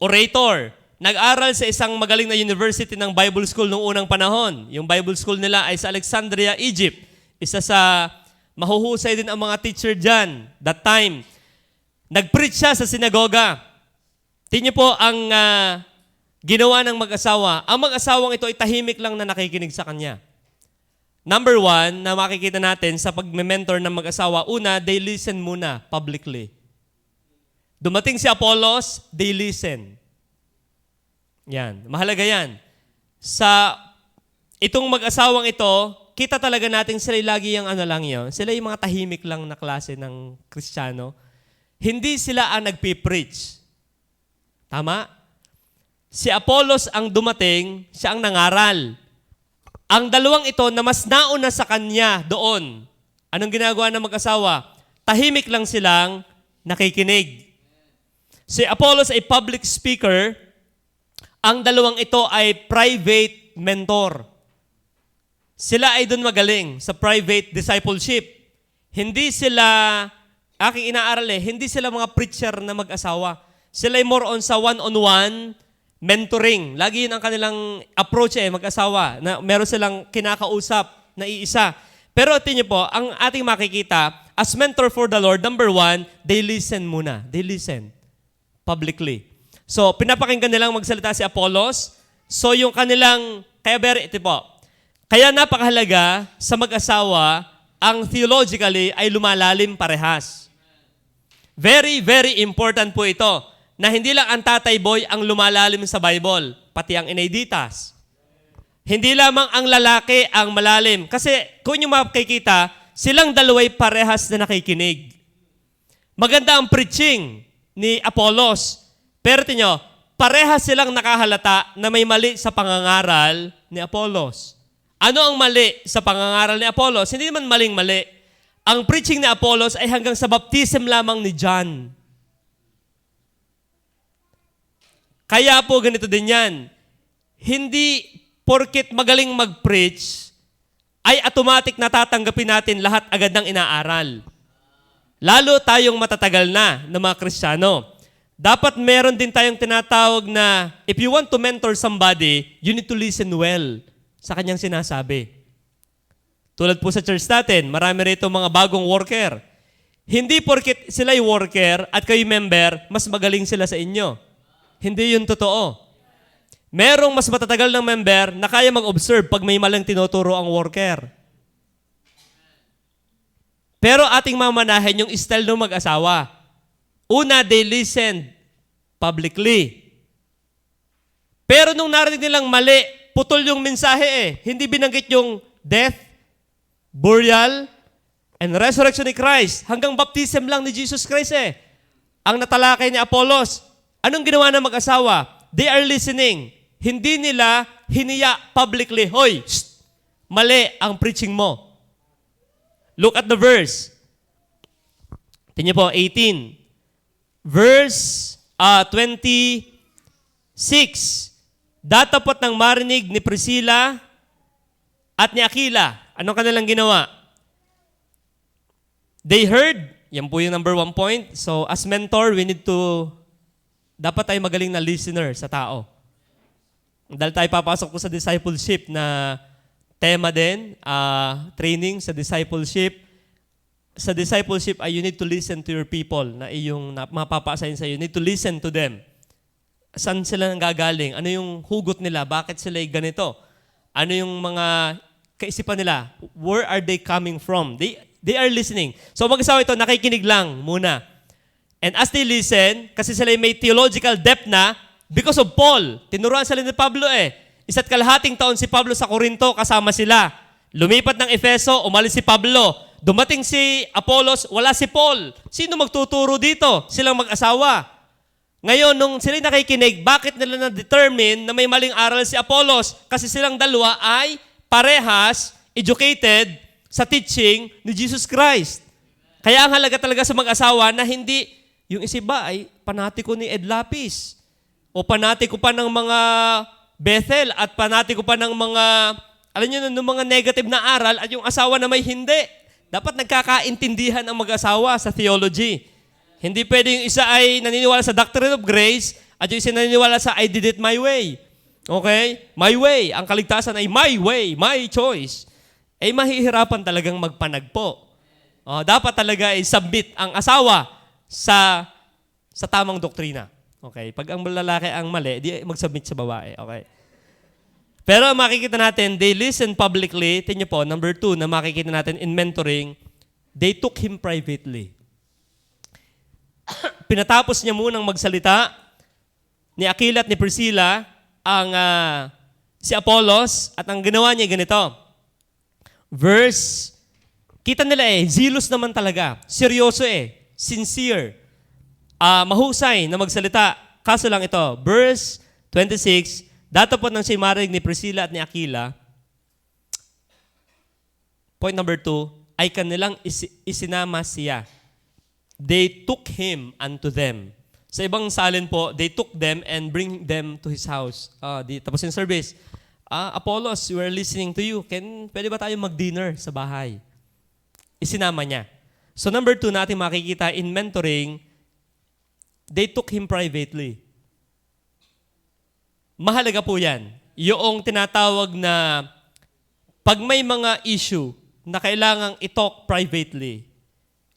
orator, nag-aral sa isang magaling na university ng Bible School noong unang panahon. Yung Bible School nila ay sa Alexandria, Egypt. Isa sa mahuhusay din ang mga teacher dyan that time. Nag-preach siya sa sinagoga. Tingnan po ang ginawa ng mag-asawa. Ang mag-asawang ito ay tahimik lang na nakikinig sa kanya. Number 1, na makikita natin sa pag-mentor ng mag-asawa, una, they listen muna publicly. Dumating si Apollos, they listen. Yan, mahalaga yan. Sa itong mag-asawang ito, kita talaga natin sila lagi yung ano lang yun. Sila yung mga tahimik lang na klase ng Kristiyano. Hindi sila ang nagpipreach. Tama? Si Apollos ang dumating, siya ang nangaral. Ang dalawang ito na mas nauna sa kanya doon, anong ginagawa ng mag-asawa? Tahimik lang silang nakikinig. Si Apollos ay public speaker, ang dalawang ito ay private mentor. Sila ay doon magaling sa private discipleship. Hindi sila aking inaaral hindi sila mga preacher na mag-asawa. Sila ay more on sa one-on-one mentoring. Lagi yun ang kanilang approach mag-asawa, na meron silang kinakausap na iisa. Pero tingnan niyo po, ang ating makikita, as mentor for the Lord, number one, they listen muna. They listen publicly. So, pinapakinggan nilang magsalita si Apollos. So, yung kanilang, kaya napakahalaga sa mag-asawa, ang theologically ay lumalalim parehas. Very, very important po ito, na hindi lang ang tatay boy ang lumalalim sa Bible, pati ang inayditas. Hindi lamang ang lalaki ang malalim. Kasi kung nyo makikita, silang dalaway parehas na nakikinig. Maganda ang preaching ni Apollos. Pero tinyo, parehas silang nakahalata na may mali sa pangangaral ni Apollos. Ano ang mali sa pangangaral ni Apollos? Hindi naman maling-mali. Ang preaching ni Apollos ay hanggang sa baptism lamang ni John. Kaya po ganito din yan. Hindi porket magaling mag-preach, ay automatic natatanggapin natin lahat agad ng inaaral. Lalo tayong matatagal na mga Kristiyano. Dapat meron din tayong tinatawag na, if you want to mentor somebody, you need to listen well sa kanyang sinasabi. Tulad po sa church natin, marami rito mga bagong worker. Hindi porket sila'y worker at kayo member, mas magaling sila sa inyo. Hindi yun totoo. Merong mas matatagal ng member na kaya mag-observe pag may malang tinuturo ang worker. Pero ating mamanahin yung style ng mag-asawa. Una, they listened publicly. Pero nung narinig nilang mali, putol yung mensahe Hindi binanggit yung death, burial, and resurrection ni Christ. Hanggang baptism lang ni Jesus Christ Ang natalakay ni Apollos. Anong ginawa ng mag-asawa? They are listening. Hindi nila hiniya publicly, hoy, mali ang preaching mo. Look at the verse. Tingnan po, 18. Verse 26. Datapot ng marinig ni Priscilla at ni Aquila. Anong kanilang ginawa? They heard. Yan po yung number 1 point. So, as mentor, dapat tayo magaling na listener sa tao. Dahil tayo papasok po sa discipleship na tema din, training sa discipleship. Sa discipleship ay you need to listen to your people na iyong mapapasayin sa iyo. You need to listen to them. Saan sila nanggagaling? Ano yung hugot nila? Bakit sila ganito? Ano yung mga kaisipan nila? Where are they coming from? They are listening. So mag-asawa ito, nakikinig lang muna. And as they listen, kasi sila may theological depth na, because of Paul, tinuruan sila ni Pablo 1.5 taon si Pablo sa Corinto, kasama sila. Lumipat ng Efeso, umalis si Pablo. Dumating si Apollos, wala si Paul. Sino magtuturo dito? Silang mag-asawa. Ngayon, nung sila nakikinig, bakit nila na-determine na may maling aral si Apollos? Kasi silang dalawa ay parehas, educated sa teaching ni Jesus Christ. Kaya ang halaga talaga sa mag-asawa na hindi, yung isiba ay panatiko ni Ed Lapis. O panatiko pa ng mga Bethel at panatiko pa ng mga, alam nyo, ng mga negative na aral at yung asawa na may hindi. Dapat nagkakaintindihan ang mag-asawa sa theology. Hindi pwede yung isa ay naniniwala sa doctrine of grace at yung isa naniniwala sa I did it my way. Okay? My way. Ang kaligtasan ay my way, my choice. Mahihirapan talagang magpanagpo. Dapat talaga submit ang asawa sa tamang doktrina. Okay? Pag ang lalaki ang mali, di mag-submit sa babae. Okay? Pero makikita natin, they listen publicly. Tingnan po, number 2 na makikita natin in mentoring, they took him privately. Pinatapos niya munang magsalita ni Aquila at ni Priscilla si Apollos at ang ginawa niya ganito. Verse, kita nila zealous naman talaga. Seryoso sincere. Mahusay na magsalita. Kaso lang ito, verse 26, datapot ng siya marinig ni Priscilla at ni Aquila, point number 2, ay kanilang isinama siya. They took him unto them. Sa ibang salin po, they took them and bring them to his house. Tapos yung service, Apollos, we are listening to you. Pwede ba tayo mag-dinner sa bahay? Isinama niya. So number 2 natin makikita in mentoring, they took him privately. Mahalaga po yan. Yung tinatawag na pag may mga issue na kailangang i-talk privately,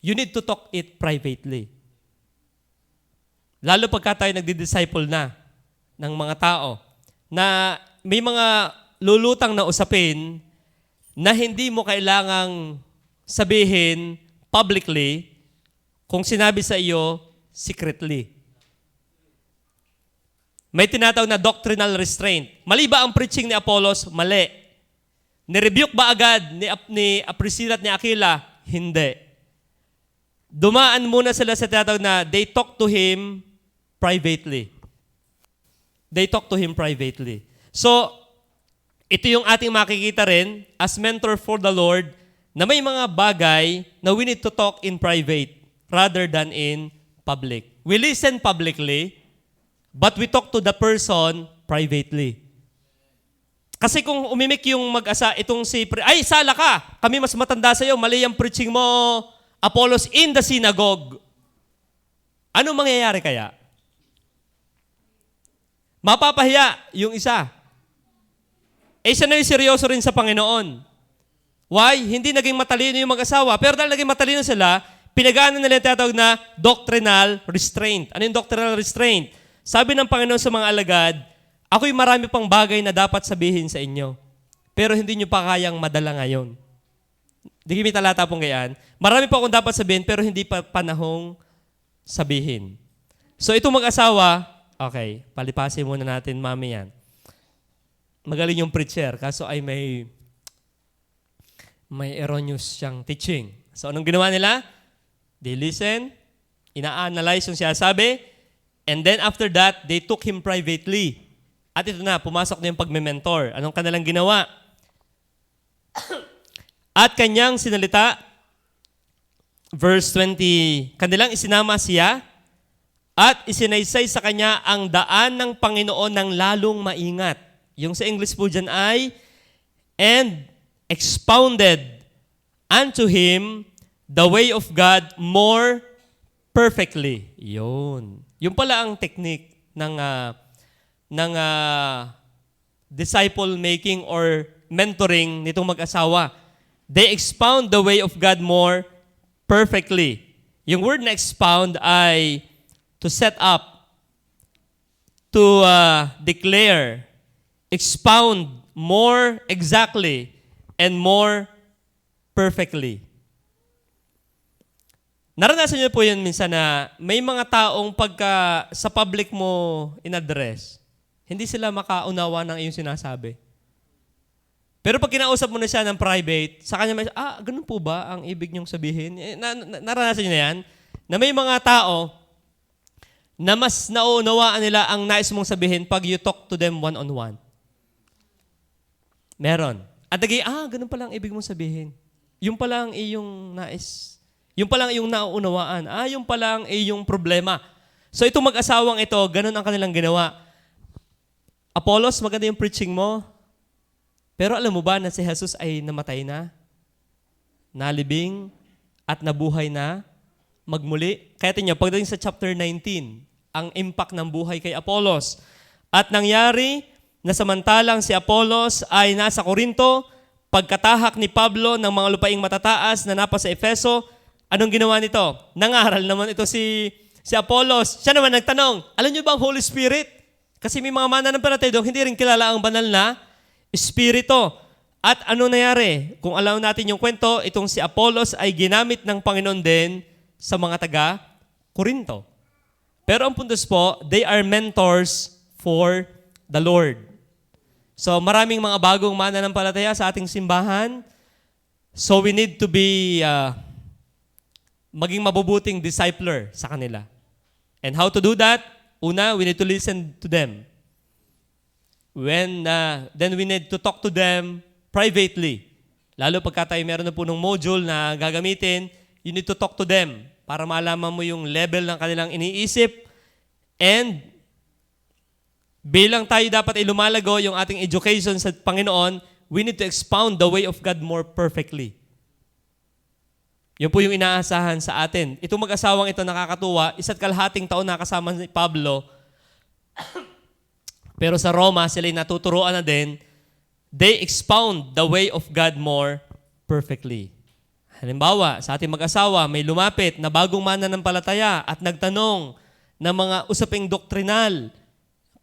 you need to talk it privately. Lalo pagka tayo nagdi-disciple na ng mga tao na may mga lulutang na usapin na hindi mo kailangang sabihin publicly kung sinabi sa iyo secretly. May tinatawag na doctrinal restraint. Mali ba ang preaching ni Apollos? Mali. Nirebuke ba agad ni Priscilla at ni Aquila? Hindi. Dumaan muna sila sa tinatawag na they talk to him privately. They talk to him privately. So, ito yung ating makikita rin as mentor for the Lord na may mga bagay na we need to talk in private rather than in public. We listen publicly, but we talk to the person privately. Kasi kung umimik yung itong ay, sala ka! Kami mas matanda sa iyo, mali ang preaching mo, Apollos, in the synagogue. Ano mangyayari kaya? Mapapahiya yung isa. Siya na yung seryoso rin sa Panginoon. Why? Hindi naging matalino yung mag-asawa. Pero dahil naging matalino sila, pinagaanan nila yung tinatawag na doctrinal restraint. Ano yung doctrinal restraint? Sabi ng Panginoon sa mga alagad, ako'y marami pang bagay na dapat sabihin sa inyo. Pero hindi nyo pa kayang madala ngayon. Di kimi talata pong gayaan. Marami pa akong dapat sabihin, pero hindi pa panahong sabihin. So itong mag-asawa, okay, palipasin muna natin, mami yan. Magaling yung preacher, kaso ay may erroneous siyang teaching. So anong ginawa nila? They listen, ina-analyze yung sinasabi, and then after that, they took him privately. At ito na, pumasok na yung pagme-mentor. Anong kanilang ginawa? At kanyang sinalita, verse 20, kanilang isinama siya at isinaysay sa kanya ang daan ng Panginoon ng lalong maingat. Yung sa English po dyan ay, and expounded unto him the way of God more perfectly. Yun. Yung pala ang technique ng disciple making or mentoring nitong mag-asawa. They expound the way of God more perfectly. Yung word na expound ay to set up, to declare, expound more exactly and more perfectly. Naranasan niyo po yun minsan na may mga taong pagka sa public mo in-address, hindi sila makaunawa ng iyong sinasabi. Pero pag kinausap mo na siya ng private, sa kanya may, ganun po ba ang ibig niyong sabihin? Naranasan niyo na yan? Na may mga tao na mas nauunawaan nila ang nais mong sabihin pag you talk to them one-on-one. Meron. At naging, ganun pala ang ibig mong sabihin. Yung pala ang iyong nais. Yung pala ang iyong nauunawaan. Yung pala ang iyong problema. So itong mag-asawang ito, ganun ang kanilang ginawa. Apollos, maganda yung preaching mo. Pero alam mo ba na si Jesus ay namatay na, nalibing, at nabuhay na, magmuli? Kaya tingnan, pagdating sa chapter 19, ang impact ng buhay kay Apollos. At nangyari na samantalang si Apollos ay nasa Corinto, pagkatahak ni Pablo ng mga lupaing matataas na napa sa Efeso, anong ginawa nito? Nangaral naman ito si Apollos. Siya naman nagtanong, alam niyo ba ang Holy Spirit? Kasi may mga mananampalataya doon, hindi rin kilala ang banal na Espiritu. At ano nangyari? Kung alam natin yung kwento, itong si Apollos ay ginamit ng Panginoon din sa mga taga-Corinto. Pero ang puntos po, they are mentors for the Lord. So maraming mga bagong mananampalataya sa ating simbahan. So we need to be maging mabubuting discipler sa kanila. And how to do that? Una, we need to listen to them. Then we need to talk to them privately. Lalo pagka tayo meron na po ng module na gagamitin, you need to talk to them para malaman mo yung level ng kanilang iniisip. And bilang tayo dapat ay lumalago yung ating education sa Panginoon, we need to expound the way of God more perfectly. Yun po yung inaasahan sa atin. Itong mag-asawang ito nakakatuwa, 1.5 taon na kasama ni Pablo, pero sa Roma, sila'y natuturuan na din, they expound the way of God more perfectly. Halimbawa, sa ating mag-asawa, may lumapit na bagong mananampalataya at nagtanong ng mga usaping doktrinal,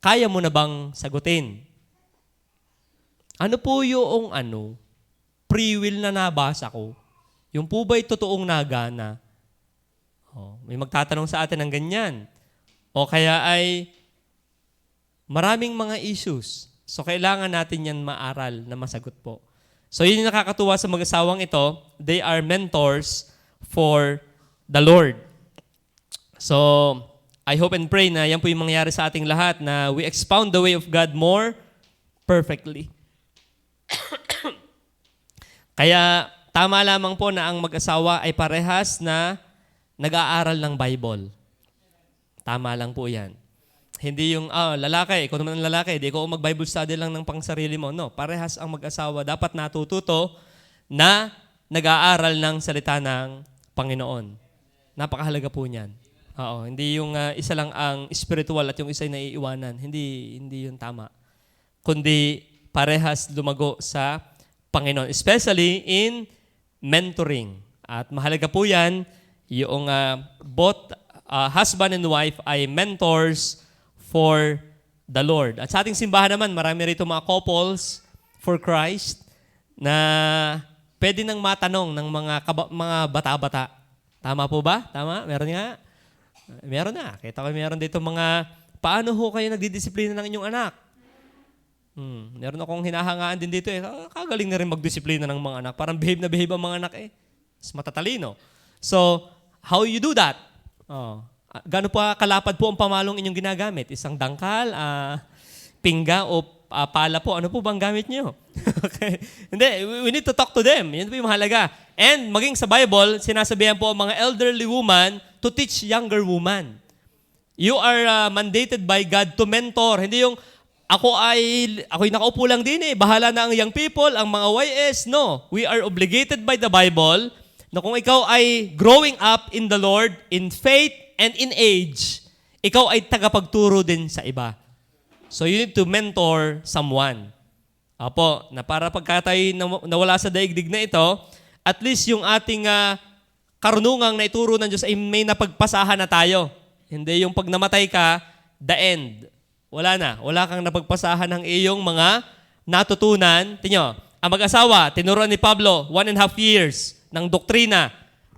kaya mo na bang sagutin? Ano po yung free will na nabasa ko? Yung po ba'y totoong nagana? May magtatanong sa atin ng ganyan. O kaya ay maraming mga issues. So kailangan natin yan maaral na masagot po. So yun yung nakakatuwa sa mag-asawang ito. They are mentors for the Lord. So I hope and pray na yan po yung mangyari sa ating lahat na we expound the way of God more perfectly. Kaya tama lamang po na ang mag-asawa ay parehas na nag-aaral ng Bible. Tama lang po yan. Hindi yung, lalaki, ikaw naman ang lalaki, di ko mag-Bible study lang ng pangsarili mo. No, parehas ang mag-asawa. Dapat natututo na nag-aaral ng salita ng Panginoon. Napakahalaga po niyan. Oo, hindi yung isa lang ang spiritual at yung isa ay naiiwanan. Hindi yun tama. Kundi parehas lumago sa Panginoon. Especially in mentoring. At mahalaga po yan, yung both husband and wife ay mentors for the Lord. At sa ating simbahan naman, marami rito mga couples for Christ na pwede nang matanong ng mga bata-bata. Tama po ba? Tama? Meron nga? Meron na. Kita ko meron dito mga, paano ho kayo nagdidisiplina ng inyong anak? Meron akong hinahangaan din dito eh. Kagaling na rin magdisiplina ng mga anak. Parang behave na behave ang mga anak eh. Mas matatalino. So, how you do that? Gaano pa kalapad po ang pamalong inyong ginagamit? Isang dangkal, pingga o pala po? Ano po bang gamit nyo? Okay. Hindi, we need to talk to them. Yan po yung mahalaga. And maging sa Bible, sinasabihan po ang mga elderly woman to teach younger woman. You are mandated by God to mentor. Hindi yung ako'y nakaupo lang din eh. Bahala na ang young people, ang mga YS. No. We are obligated by the Bible na kung ikaw ay growing up in the Lord, in faith and in age, ikaw ay tagapagturo din sa iba. So you need to mentor someone. Apo, na para pagka tayo nawala sa daigdig na ito, at least yung ating karunungang na ituro ng Diyos ay may napagpasahan na tayo. Hindi yung pag namatay ka, the end. Wala na. Wala kang napagpasahan ng iyong mga natutunan. Tingnan, ang mag-asawa, tinuruan ni Pablo, 1.5 years ng doktrina.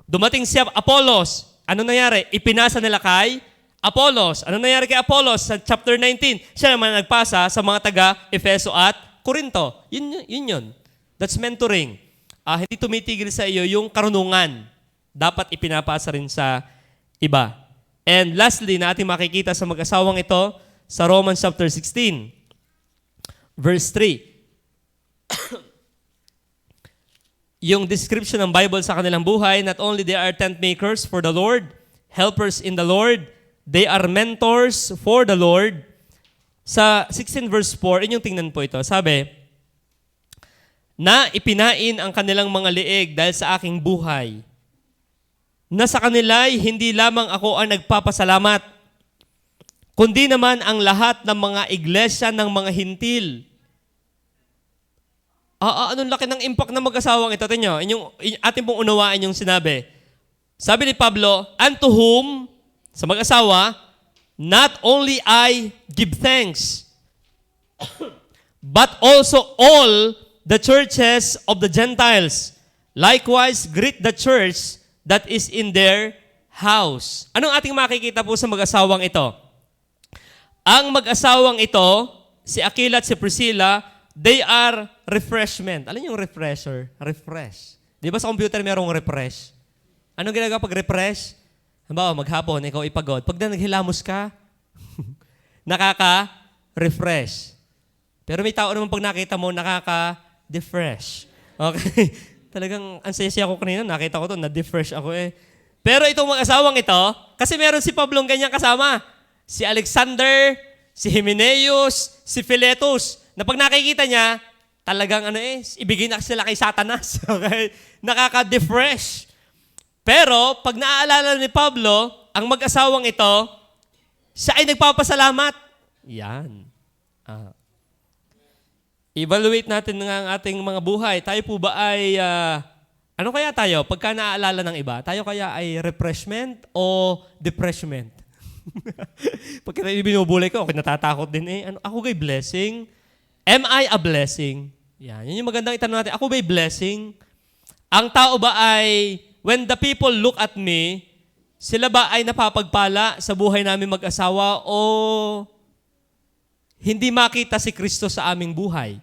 Dumating si Apollos. Ano nangyari? Ipinasa nila kay Apollos. Ano nangyari kay Apollos? Sa chapter 19, siya naman nagpasa sa mga taga-Efeso at Corinto. Yun. That's mentoring. Hindi tumitigil sa iyo yung karunungan. Dapat ipinapasa rin sa iba. And lastly, na ating makikita sa mag-asawang ito, sa Romans chapter 16, verse 3. Yung description ng Bible sa kanilang buhay, not only they are tent makers for the Lord, helpers in the Lord, they are mentors for the Lord. Sa 16 verse 4, inyong tingnan po ito. Sabi, na ipinain ang kanilang mga liig dahil sa aking buhay, na sa kanila'y hindi lamang ako ang nagpapasalamat, kundi naman ang lahat ng mga iglesia ng mga hintil. Anong laki ng impact ng mag-asawang ito? Tingnan nyo, ating pong unawaan yung sinabi. Sabi ni Pablo, unto whom, sa mag-asawa, not only I give thanks, but also all the churches of the Gentiles. Likewise, greet the church that is in their house. Anong ating makikita po sa mag-asawang ito? Ang mag-asawang ito, si Aquila at si Priscilla, they are refreshment. Alam yung refresher? Refresh. Di ba sa computer merong refresh? Anong ginagawa pag refresh? Halimbawa, maghapon, ikaw ipagod. Pag naghilamos ka, nakaka-refresh. Pero may tao naman pag nakita mo, nakaka-defresh. Okay? Talagang ansaya ako kanina, nakita ko to, na-defresh ako eh. Pero itong mag-asawang ito, kasi meron si Pablong ganyan kasama. Si Alexander, si Hymenaeus, si Philetus, na pag nakikita niya, talagang ibigay na sila kay Satanas. Okay? Nakaka-defresh. Pero, pag naaalala ni Pablo, ang mag-asawang ito, siya ay nagpapasalamat. Yan. Evaluate natin nga ang ating mga buhay. Tayo po ba ay, ano kaya tayo? Pagka naaalala ng iba, tayo kaya ay refreshment o depressment? Pagka tayo binubulay ko, okay, natatakot din eh. Ako ba'y blessing? Am I a blessing? Yan. Yun yung magandang itanong natin. Ako ba'y blessing? Ang tao ba ay, when the people look at me, sila ba ay napapagpala sa buhay namin mag-asawa o hindi makita si Kristo sa aming buhay?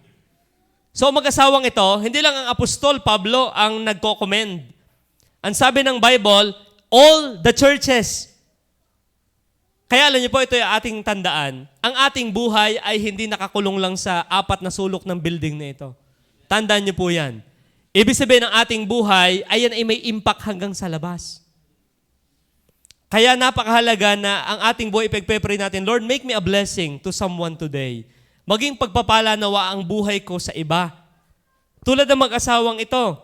So mag-asawang ito, hindi lang ang Apostol Pablo ang nagko-commend. Ang sabi ng Bible, all the churches. Kaya alam niyo po, ito yung ating tandaan. Ang ating buhay ay hindi nakakulong lang sa 4 na sulok ng building na ito. Tandaan niyo po yan. Ibig sabihin ng ating buhay, ayan ay may impact hanggang sa labas. Kaya napakahalaga na ang ating buhay, ipagpe-pray natin, Lord, make me a blessing to someone today. Maging pagpapala nawa ang buhay ko sa iba. Tulad ng mag-asawang ito.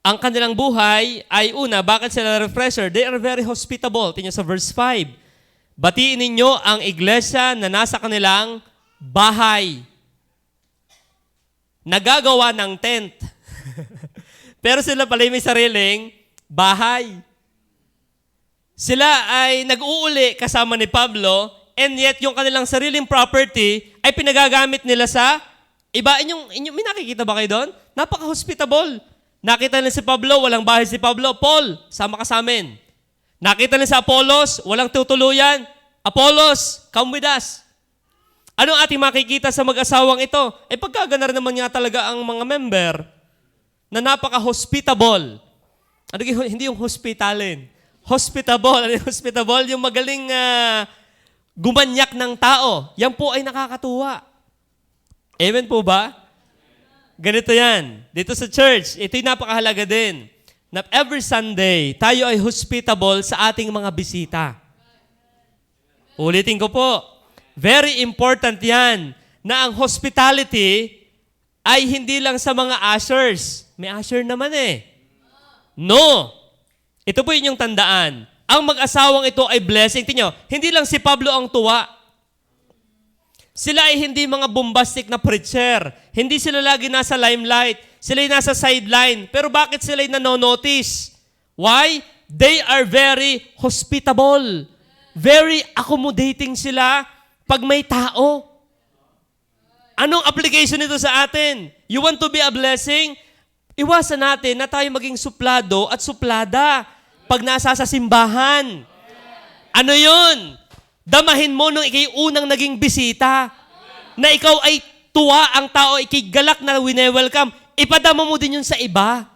Ang kanilang buhay ay una, bakit sila refresher? They are very hospitable. Tingnan sa verse 5. Batiin ninyo ang iglesia na nasa kanilang bahay. Nagagawa ng tent. Pero sila pala may sariling bahay. Sila ay nag-uuli kasama ni Pablo, and yet yung kanilang sariling property ay pinagagamit nila sa iba. May nakikita ba kayo doon? Napaka-hospitable. Nakita nila si Pablo, walang bahay si Pablo. Paul, sama ka sa amin. Nakita nila si Apollos, walang tutuluyan. Apollos, come with us. Anong ating makikita sa mag-asawang ito? Pagkagana rin naman nga talaga ang mga member na napaka-hospitable. Hindi yung hospitalin. Hospitable. Hospitable, yung magaling gumanyak ng tao. Yan po ay nakakatuwa. Amen po ba? Ganito yan. Dito sa church, ito'y napakahalaga din. Na every Sunday, tayo ay hospitable sa ating mga bisita. Ulitin ko po. Very important yan na ang hospitality ay hindi lang sa mga ushers. May usher naman eh. No. Ito po yung tandaan. Ang mag-asawang ito ay blessing. Tingnan nyo, hindi lang si Pablo ang tuwa. Sila ay hindi mga bombastic na preacher. Hindi sila lagi nasa limelight. Sila ay nasa sideline. Pero bakit sila ay nanonotice? Why? They are very hospitable. Very accommodating sila pag may tao. Anong application nito sa atin? You want to be a blessing? Iwasan natin na tayo maging suplado at suplada pag nasa sa simbahan. Ano yun? Damahin mo nung ikay unang naging bisita. Na ikaw ay tuwa, ang tao ikay galak na wine-welcome. Ipadama mo din yun sa iba.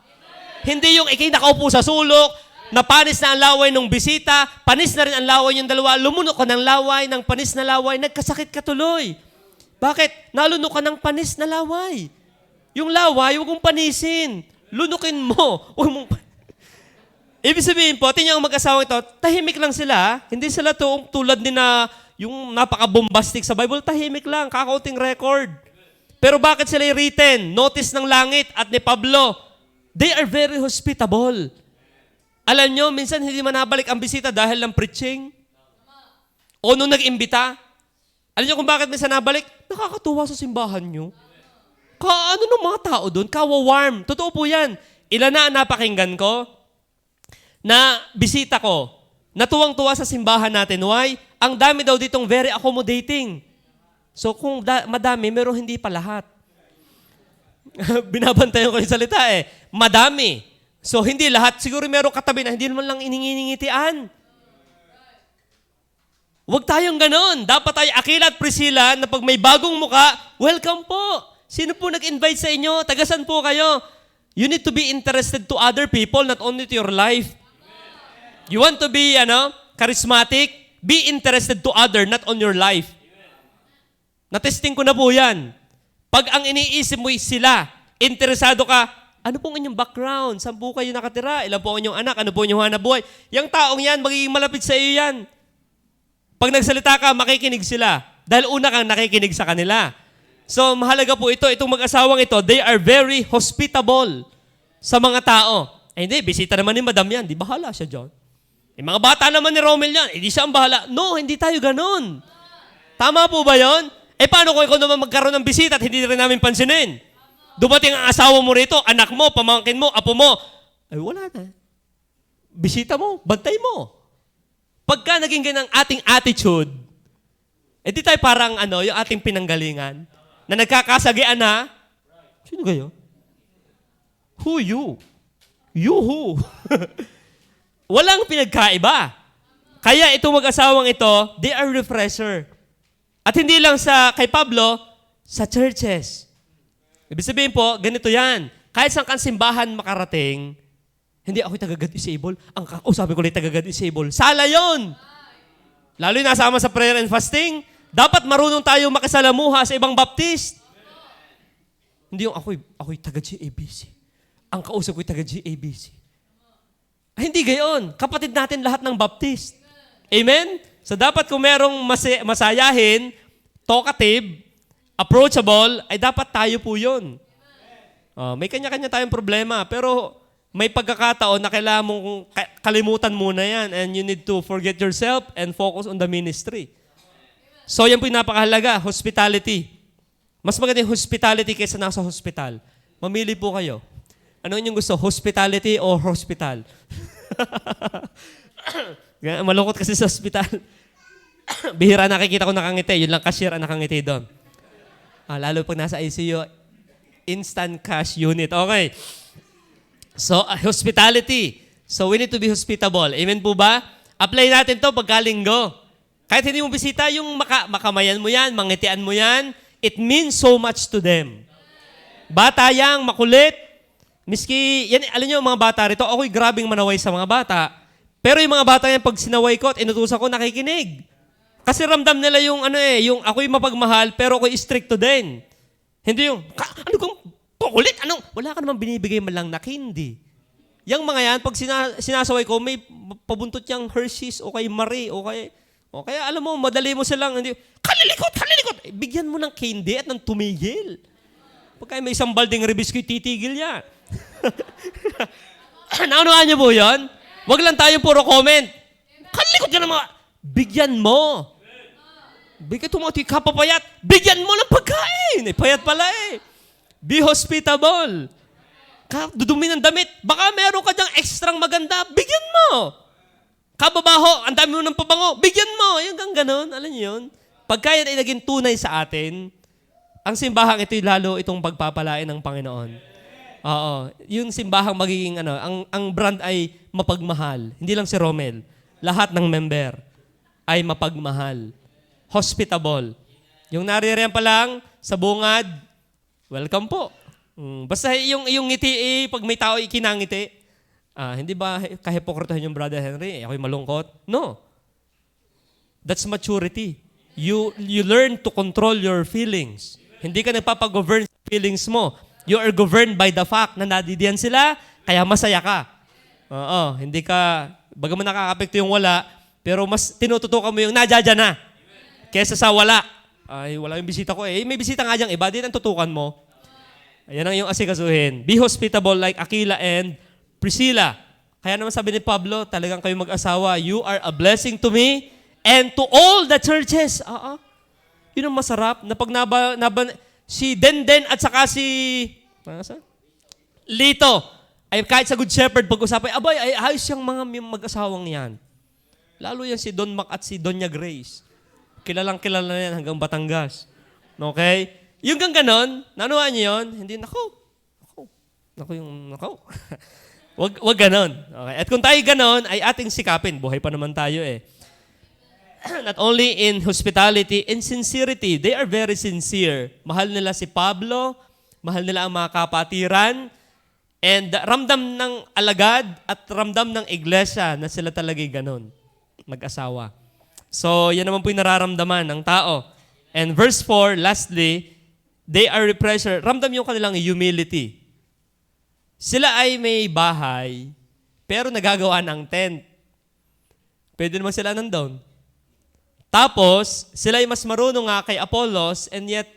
Hindi yung ikay nakaupo sa sulok, napanis na ang laway ng bisita, panis na rin ang laway yung dalawa, lumunok ka ng laway, ng panis na laway, nagkasakit ka tuloy. Bakit? Nalunok ka ng panis na laway. Yung laway, huwag mong panisin. Lunukin mo. Huwag mong Ibig sabihin po, tingnan ang mag-asawang ito, tahimik lang sila. Hindi sila tulad din na yung napaka-bombastic sa Bible, tahimik lang, kakaunting record. Pero bakit sila written? Notice ng langit at ni Pablo, they are very hospitable. Alam nyo, minsan hindi manabalik ang bisita dahil ng preaching. O nung nag-imbita. Alam nyo kung bakit minsan nabalik? Nakakatuwa sa simbahan nyo. Ano ng mga tao doon? Kawa-warm. Totoo po yan. Ilan na ang napakinggan ko na bisita ko, natuwang-tuwa sa simbahan natin. Why? Ang dami daw ditong very accommodating. So kung madami, meron hindi pa lahat. Binabantayan ko yung salita eh. Madami. So hindi lahat. Siguro meron katabi na hindi naman lang iningingitian. Huwag tayong ganon. Dapat tayo, Aquila at Priscilla, na pag may bagong muka, welcome po. Sino po nag-invite sa inyo? Tagasan po kayo. You need to be interested to other people, not only to your life. You want to be, charismatic? Be interested to other, not on your life. Natesting ko na po yan. Pag ang iniisip mo sila, interesado ka, ano pong inyong background? Saan po kayo nakatira? Ilan po ang inyong anak? Ano po ang inyong hanapbuhay? Yung taong yan, magiging malapit sa iyo yan. Pag nagsalita ka, makikinig sila. Dahil una kang nakikinig sa kanila. So, mahalaga po ito. Itong mag-asawang ito, they are very hospitable sa mga tao. Eh hindi, bisita naman ni Madam yan. Di bahala siya dyan. Eh, mga bata naman ni Romel yan. Eh di siya ang bahala. No, hindi tayo ganun. Tama po ba yon? Eh paano kung ikaw naman magkaroon ng bisita at hindi rin namin pansinin? Dumating ang asawa mo rito, anak mo, pamangkin mo, apo mo. Ay wala na. Bisita mo, bantay mo. Pagka naging ganang ating attitude, eh di tayo parang yung ating pinanggalingan, na nagkakasagian na, sino kayo? Who you? You who? Walang pinagkaiba. Kaya itong mag-asawang ito, they are refresher. At hindi lang kay Pablo, sa churches. Ibig sabihin po, ganito yan. Kahit saan kang simbahan makarating, hindi ako'y taga-God disable. Ang sabi ko lang taga-God disable. Sala yon. Lalo yung nasama sa prayer and fasting, dapat marunong tayo makisalamuha sa ibang baptist. Hindi yung ako'y taga-GABC. Ang kausap ko'y taga-GABC. Hindi gayon. Kapatid natin lahat ng baptist. Amen? So dapat kung merong masayahin, talkative, approachable, ay dapat tayo po yun. May kanya-kanya tayong problema, pero may pagkakataon na kailangan mong kalimutan muna yan and you need to forget yourself and focus on the ministry. So yan po yung napakahalaga, hospitality. Mas maganda yung hospitality kaysa nasa hospital. Mamili po kayo. Ano yung gusto? Hospitality or hospital? Malungkot kasi sa hospital. Bihira nakikita ko nakangiti. Yun lang cashier ang nakangiti doon. Lalo pag nasa ICU, instant cash unit. Okay. So, hospitality. So, we need to be hospitable. Amen po ba? Apply natin to pagkalinggo. Kahit hindi mo bisita, yung makamayan mo yan, mangitian mo yan, it means so much to them. Bata yang makulit. Miski, yan, alam niyo, mga bata rito, ako'y grabing manaway sa mga bata. Pero yung mga bata yan, pag sinaway ko at inutusan ko, nakikinig. Kasi ramdam nila yung yung ako'y mapagmahal, pero ako'y stricto din. Hindi yung, ano kang pakulit? Wala ka naman binibigay man lang na candy. Yang mga yan, pag sinasaway ko, may pabuntot yung Hershey's o kay Marie o kaya alam mo, madali mo silang, hindi, kalilikot! Bigyan mo ng candy at ng tumigil. Pagka may isang balding ribiscuit, titigil yan. Naunuhan niyo po yun? Huwag lang tayong puro comment. Kalilikot ka naman. Bigyan mo. Bigyan mo, kapapayat. Bigyan mo ng pagkain. Payat pala eh. Be hospitable. Dudumi ng damit. Baka meron ka dyang extrang maganda. Bigyan mo. Kababaho, ang dami mo ng pabango. Bigyan mo. Yung ganun. Alam niyo yun? Pagka yan ay naging tunay sa atin, ang simbahang ito'y lalo itong pagpapalain ng Panginoon. Oo. Yung simbahang magiging ang brand ay mapagmahal. Hindi lang si Romel. Lahat ng member ay mapagmahal. Hospitable. Yung naririyan pa lang sa bungad, welcome po. Basta yung ngiti pag may tao ikinangiti, hindi ba kahipokritahin yung Brother Henry? Ako'y malungkot? No. That's maturity. You learn to control your feelings. Hindi ka nagpapagovern sa feelings mo. You are governed by the fact na nadidiyan sila, kaya masaya ka. Oo, hindi ka, bagaman nakakapekto yung wala, pero mas tinututukan mo yung nadya na. Kesa sa wala. Ay, wala yung bisita ko eh. May bisita nga diyang iba, din ang tutukan mo. Ayan ang yung asikasuhin. Be hospitable like Aquila and Priscilla. Kaya naman sabi ni Pablo, talagang kayo mag-asawa, you are a blessing to me and to all the churches. Yun ang masarap na pag si Denden at saka si Lito, ay kahit sa Good Shepherd pag-usapan, ay ayos yung mga mag-asawang yan. Lalo yan si Don Mac at si Doña Grace. Kilalang kilala na yan hanggang Batangas. Okay? Yung ganon, nanuhaan niyo yun? Hindi, nako. Wag ganon. Okay? At kung tayo ganon, ay ating sikapin. Buhay pa naman tayo eh. Not only in hospitality, in sincerity. They are very sincere. Mahal nila si Pablo, mahal nila ang mga kapatiran, and ramdam ng alagad at ramdam ng iglesia na sila talagay ganon. Mag-asawa. So, yan naman po yung nararamdaman ng tao. And verse 4, lastly, they are pressure. Ramdam yung kanilang humility. Sila ay may bahay, pero nagagawa ng tent. Pwede naman sila nandun. Tapos, sila ay mas marunong nga kay Apollos, and yet,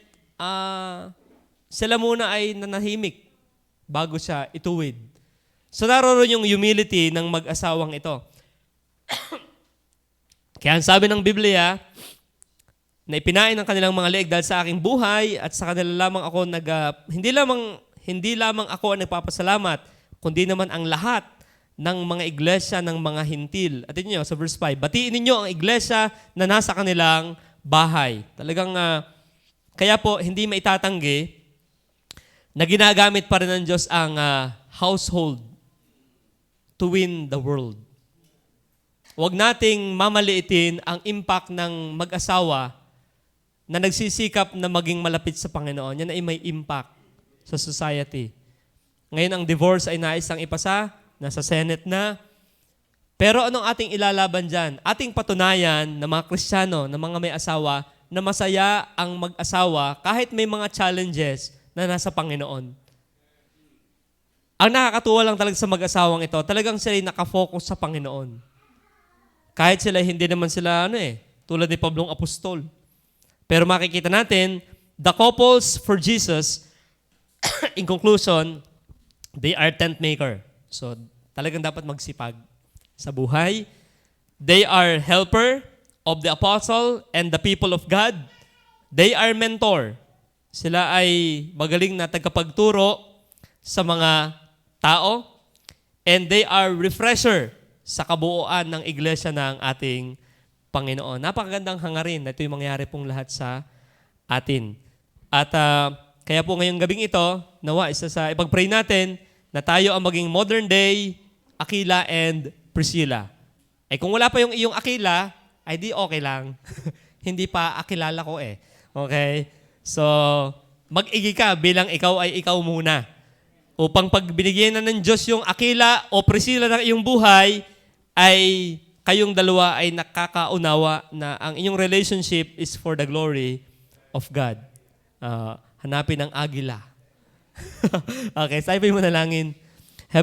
sila muna ay nanahimik bago siya ituwid. So naroon yung humility ng mag-asawang ito. Kaya ang sabi ng Biblia, na ipinain ang kanilang mga leeg dahil sa aking buhay at sa kanila lamang ako hindi lamang ako ang nagpapasalamat, kundi naman ang lahat ng mga iglesia ng mga hintil. At niyo sa verse 5, batiin ninyo ang iglesia na nasa kanilang bahay. Talagang, kaya po, hindi maitatanggi na ginagamit pa rin ng Diyos ang household to win the world. Huwag nating mamaliitin ang impact ng mag-asawa na nagsisikap na maging malapit sa Panginoon. Yan ay may impact sa society. Ngayon, ang divorce ay nais ang ipasa, nasa Senate na. Pero anong ating ilalaban dyan? Ating patunayan na mga Kristiyano, na mga may asawa, na masaya ang mag-asawa kahit may mga challenges na nasa Panginoon. Ang nakakatuwa lang talaga sa mag-asawang ito, talagang sila ay nakafocus sa Panginoon. Kahit sila, hindi naman sila, tulad ni Pablong Apostol. Pero makikita natin, the couples for Jesus, in conclusion, they are tent maker. So, talagang dapat magsipag sa buhay. They are helper of the apostle and the people of God. They are mentor. Sila ay magaling na tagapagturo sa mga tao. And they are refresher sa kabuuan ng iglesia ng ating Panginoon. Napakagandang hangarin na ito yung mangyari pong lahat sa atin. At kaya po ngayong gabing ito, nawa isa sa ipag-pray natin na tayo ang maging modern day Aquila and Priscilla. Kung wala pa yung iyong Aquila, ay di okay lang. Hindi pa akilala ko Okay? So, mag-igi ka bilang ikaw ay ikaw muna. Upang pag binigyan na ng Diyos yung Aquila o Priscilla ng iyong buhay, ay kayong dalawa ay nakakaunawa na ang inyong relationship is for the glory of God. Hanapin ang agila. Okay, sabi mo na langin.